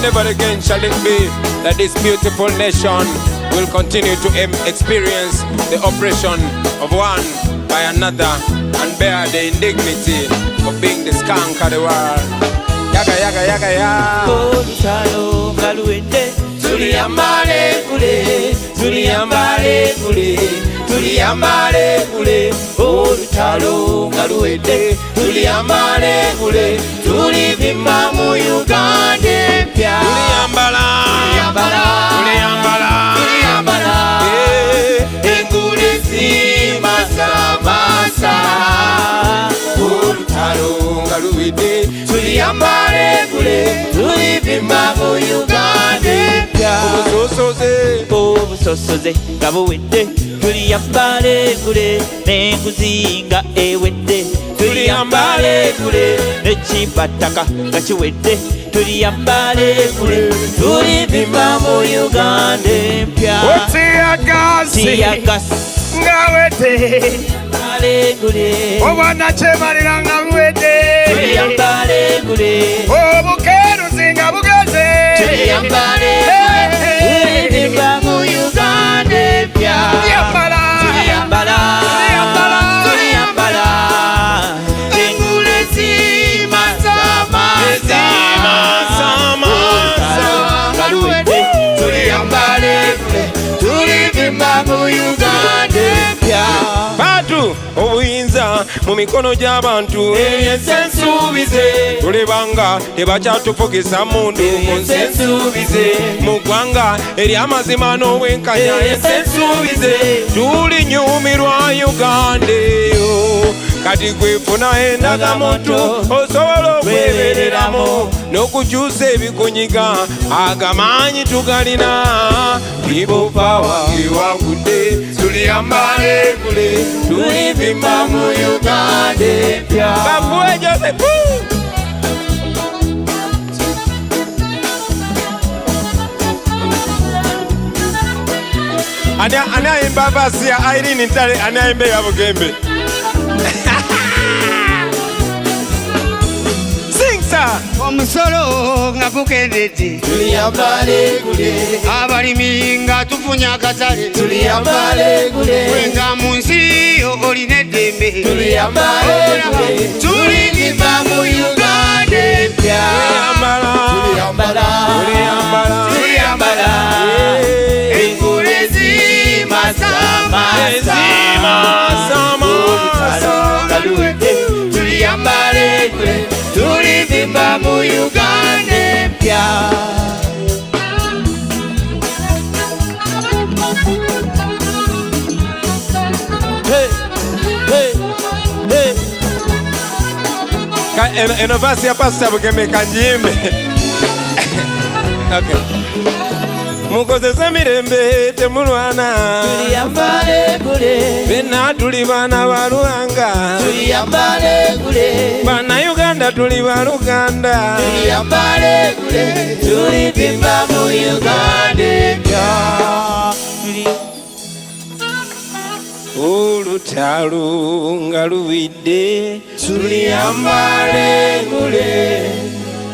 Never again shall it be that this beautiful nation will continue to experience the oppression of one by another and bear the indignity of being the skunk of the world. Yaga ya. Olutalo nga luwedde tuliyambale ngule olutalo nga luwedde tuliyambale ngule tulivimba mu Uganda empya. Tuliyambala engule zimasamasa olutalo nga luwedde tuliyambale ngule tulivimba mu Uganda empya. Obusosoze nga buwedde tuliyambale ngule n'enguzi nga ewedde tuliyambale ngule n'ekibataka nga kiwedde tuliyambale ngule tulivimba mu Uganda empya. Tiyagasi nga wedde obwana kyemalira nga buwedde tuliyambale ngule obukeruzi nga bugeze tuliyambale tulivimba mu Uganda empya. Tuliyambala engule zimasamasa nga luwedde tuliyambale tulivimba mu Uganda empya. Bantu obuyinza mu mikono gy'abantu ensensuubize tulebanga tebakyatufugisa mundu ensensuubize mu ggwanga ery'amazima n'obwenkanya ensensuubize tulinyumirwa Uganda eyo kati gwefuna endagamoto osobola okwebereramu n'okukyusa ebikunyiga agamaanyi tugalina people power ewagudde tuliyambale ngule tulivimba mu Uganda empya. Bafuwe Joseph ani ayimba basi ya Irene Ntale ani ayimba ya Bugembe. Sing sir. Omusolo nga gukendedde tuliyambale ngule abalimi nga tufunya akatale tuliyambale ngule wenga mu nsi olina eddembe tuliyambale ngule tulivimba mu Uganda empya. Tuliyambala engule zimasamasa nga luwedde tuliyambale ngule tulivimba mu Uganda empya. eno vasi ya Pastor Bugembe kanjimbe. Okay. Mukozese mirembe temulwana Tuliyambale ngule bena tuli bana ba Ruhanga tuliyambale ngule bana Uganda tuli ba Luganda tuliyambale ngule tulivimba mu Uganda empya. olutalo nga luwidde tuliyambale ngule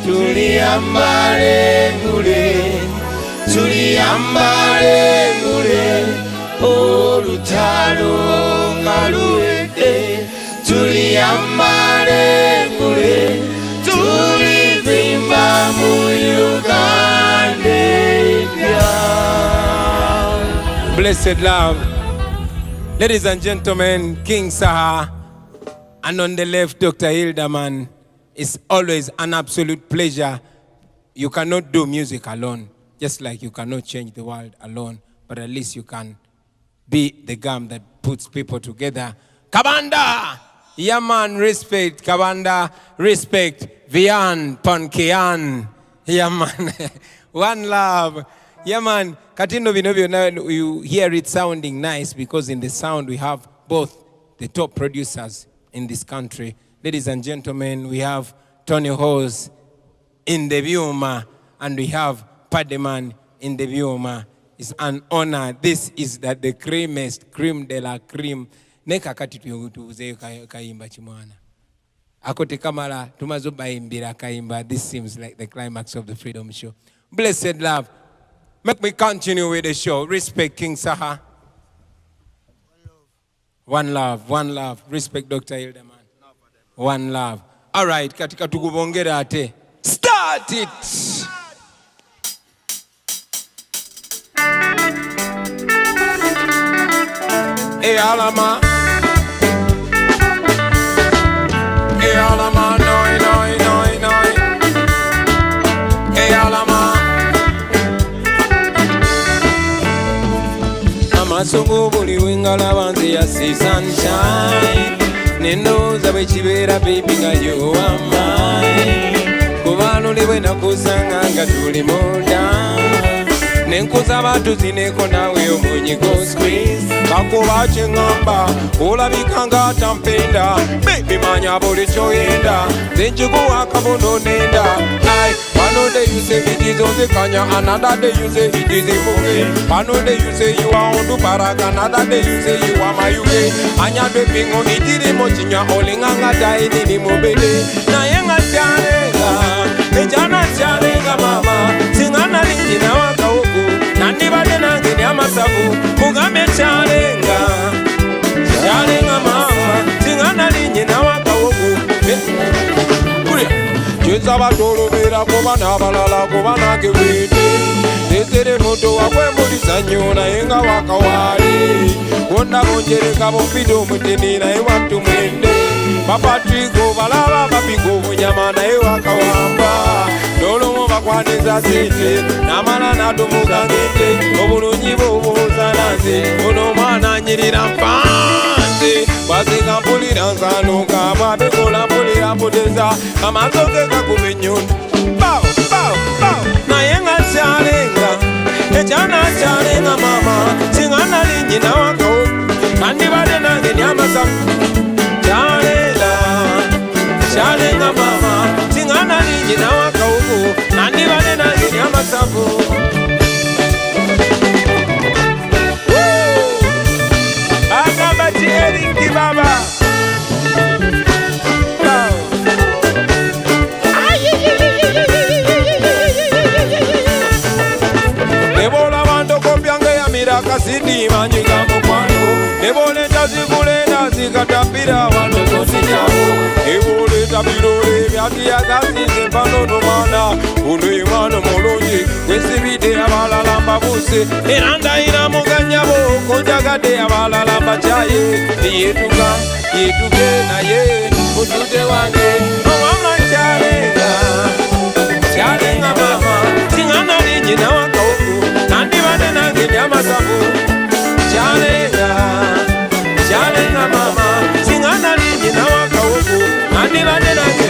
tuliyambale ngule tuliyambale ngule olutalo olutalo nga luwedde tuliyambale gule tulivimba mu Uganda epya. Blessed love. Ladies and gentlemen, King Saha, and on the left, Dr. Hildeman. It's always an absolute pleasure. You cannot do music alone, just like you cannot change the world alone, but at least you can be the gum that puts people together. Kabanda! Yeah, man, respect. Kabanda, respect. Vian, Pankean. Yeah, man. One love. Yeah, man. Katindo Binovio, now you hear it sounding nice because in the sound we have both the top producers in this country. Ladies and gentlemen, we have Tony Hose in the Viuma and we have Pademan in the Viuma. It's an honor. This is the creamiest, cream de la cream. Neka kati tuuze kaimba chimwana. Akote kamala tumazoba imbira kaimba. This seems like the climax of the Freedom Show. Blessed love. Make me continue with the show. Respect King Saha. One love, one love. Respect Dr. Hildeman. One love. All right, katika tukubongera ate. Start it. Hey alama. Hey alama, noi, noi, noi, noi. Hey alama. Amasungu buli wingala banze ya see sunshine. Nendo zabe chibera baby nga you are mine. Kubano lewe na kusanga nga tuli moda. Nenkuza batu zineko nawe omunyiko squeeze. Bakuba chengamba, olabika nga tampenda. Baby manya buli choyenda. Zenchukuwa kabono nenda. Ay, one day you say it is on the kanya, another day you say it is in Muge. One day you say you are on the Parag, another day you say you are my UK. Anya de pingo itiri mochinya olinganga dai ni mobile. Na yenga charenga, ejana charenga mama. Singana lingi na waka huku, nani bade nangi ni amasabu. Kugame charenga, charenga mama. Singana lingi na waka huku. Cheza batolo vera kuba na balala kuba na kewete. Tetere moto wakwe mulisa nyona yenga wakawari. Wonda monjere kabo pido mutini na ewa tumende. Papa triko balaba papingo munyama na ewa kawamba. Dolo mwa kwaniza sete na mala na dumuga ngete. Obulu njibo buzanaze ono mwana nyirira mpanze. Basi kampulira nsanuka mabekola mpulira mputeza. Amazoke kakumenyoni Bow, bow, bow. Na yenga charenga ejana charenga mama. Singana lingi na wako kandi bade nange nyamasa. Charenga charenga mama. Singana lingi na wako kandi bade nange nyamasa. Agaba tieri kibaba. Nebola bando kopyange ya miraka sindi manyiga mukwano. Nebole tazikule nazikatapira wano kosichamo. Nebole tabirole byati ya gazi zempano nomana. Uno imano molonji kwesibide abalalamba buse. Eranda ina muganyabo konjagade abalalamba chaye. Yetuka, yetuke na ye mutute wange. Mama charenga, charenga mama. Singana lingi na waka huku nandi bade nange nyamasabu. Charenga, charenga mama. Singana lingi na waka huku nandi bade nange.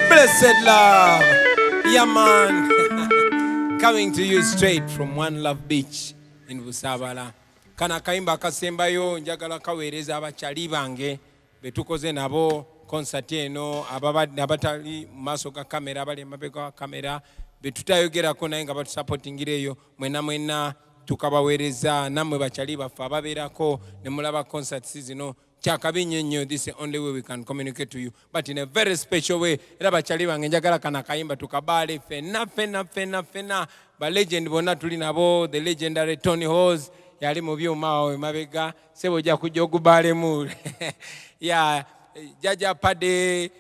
Blessed love. Yeah, man. Coming to you straight from One Love Beach in Busabala. Kana kaimba kasembayo njagala kaweereza abachali bange betukoze nabo concert eno abatali maso ga kamera abali mabega wa kamera betutayogerako naye nga batusupportingireyo mwena tukabaweereza namwe bachali baffe ababeerako ne mulaba concerts zino kyakabi nnyo. This is the only way we can communicate to you, but in a very special way. Era bachali bange njagala kana kayimba tukabaale fena ba legend bonna tuli nabo, the legendary Tony Hose yali mu byuma we mabega sebo ja kujja okubaalemu. Yeah, Jaja Pade,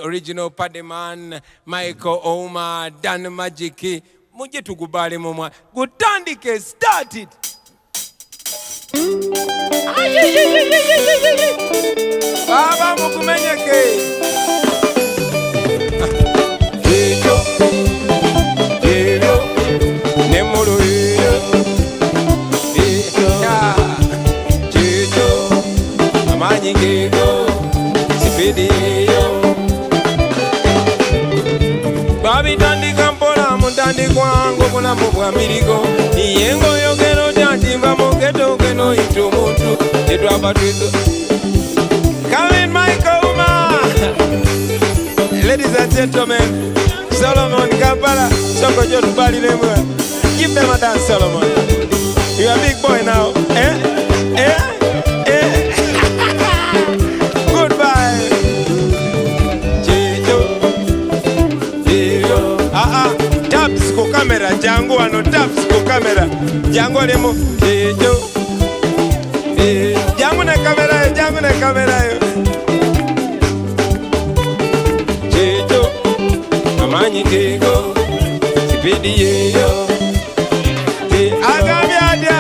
original Pade man, Michael Ouma, Dan Magic, muje tugubaalemu mwa gutandike started. Baba mukumenyeke Ejo Nemuru Ejo Amanyi ngego Sipidi Babi tandi kampola mutandi kwangu kuna mubwa mirigo Iyengo yogero jantimba mugeto keno itu muntu Edu abatuizo Come in, Michael Uma. Ladies and gentlemen, Solomon Kampala, Soko Jotu Bali Lemua. Give them a dance, Solomon. You are a big boy now. Goodbye. Jijo. Taps ko camera, Jango ano taps ko camera. Jango lemo. Jijo. Jango na kamera yo. Jejo, amanyi kego, sipidi yeyo. Agamiada,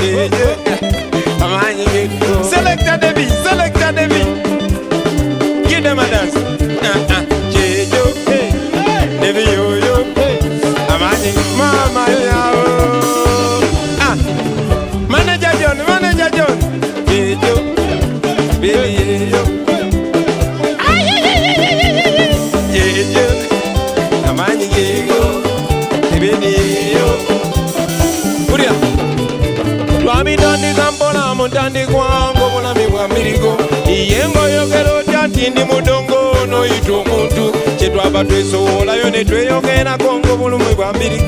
jejo, amanyi kego. Selecta Devi. Give them a dance. Jejo, Devi yo. Amanyi, mama yao. Manager John. Jejo, baby yo. Jejo, amanyi kego, baby yo. Kuria. Twami dandi kampola mutandi kwangu muna miwa mirigo. Iyengo yogero jatindi mudongo no itu muntu. Chetu abatwesola yone tweyogera kongo bulumwe bwa mbiri.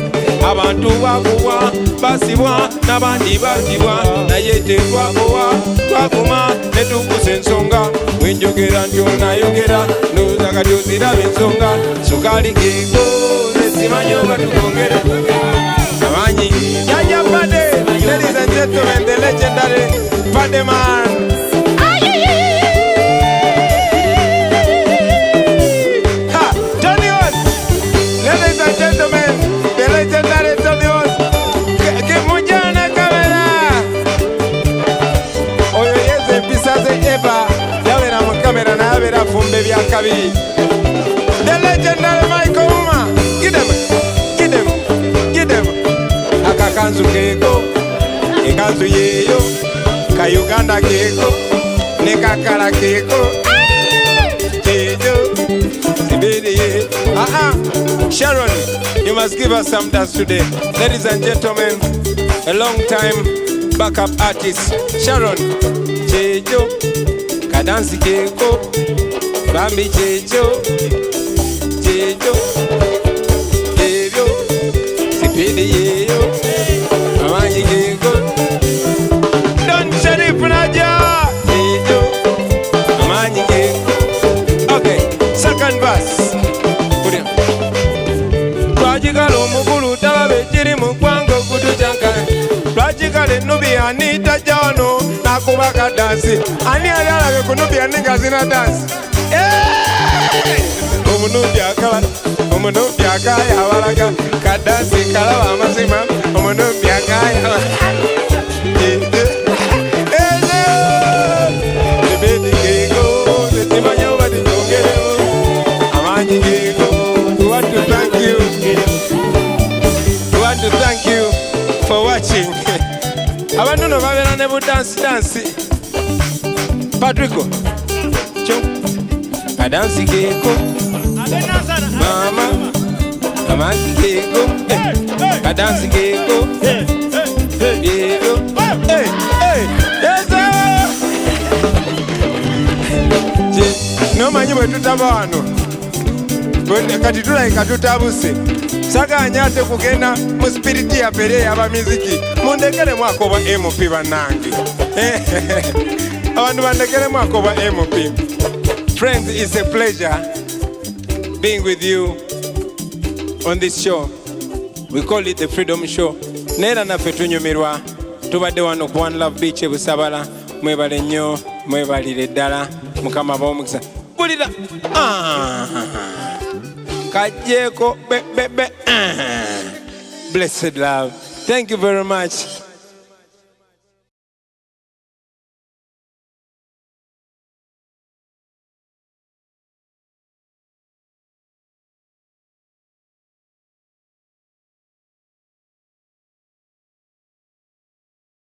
Abantu bakuwa basibwa nabandi basibwa naye tetwakowa twakuma netukuse ensonga wenjogera ntyonayogera nozaga tyoziraba ensonga sukali kego nesimanyoga tukongere amanyi Jaja Pade. Ladies and gentlemen, the legendary Pade man. Tony Hose. Ladies and gentlemen, the legendary Tony Hose. Kimujana kamera. Oyo yeze pisaze eba. Yawera mu kamera na yawera fumbe bya kabiri. The legendary Michael Uma. Give them. Akakanzu keko. Ekanzu yeyo. Kayuganda keko. Nekakala keko. Jejo. Sharon, you must give us some dance today. Ladies and gentlemen, a long time backup artist, Sharon. Jejo, Kadansi Keko, Bambi Jejo, Jejo, Sipidi Yeyo, Amanyi Keko, Don Sharif Naja, Jejo, Amanyi Keko. Okay, second verse. Twajigala omugulu talabe kiri mu kwango kutujanka. Twajigala nubian tajano nakubaka dansi. Ani ayalabe ku nubian ngazina dansi. Omunubi akaya abalaga kadansi kalaba amazima. Omunubi akaya Ebedi kego netimanyo badi tongere amanyi kego. We want to thank you for watching. Abantu no babera ne bu dance. Patrico. Cho. Kadansi keko. Mama. Amanzi keko, kadansi keko, keko. Hey, hey, yes sir. No manyi bwe tutaba wano. Kati tulaika tutabuse. Saganya ate kugenda mu spiriti ya pere y'abamiziki. Mundekere mwako ba MP banange. Abantu bandekere mwako ba MP. Friends, it's a pleasure being with you on this show. We call it the Freedom Show. Nera na fetunyumirwa. Tubadde wano ku One Love Beach Busabala. Mwebale nnyo, mwebalire ddala. Mukama b'omukisa. Bulira. Kajeko be. Blessed love. Thank you very much.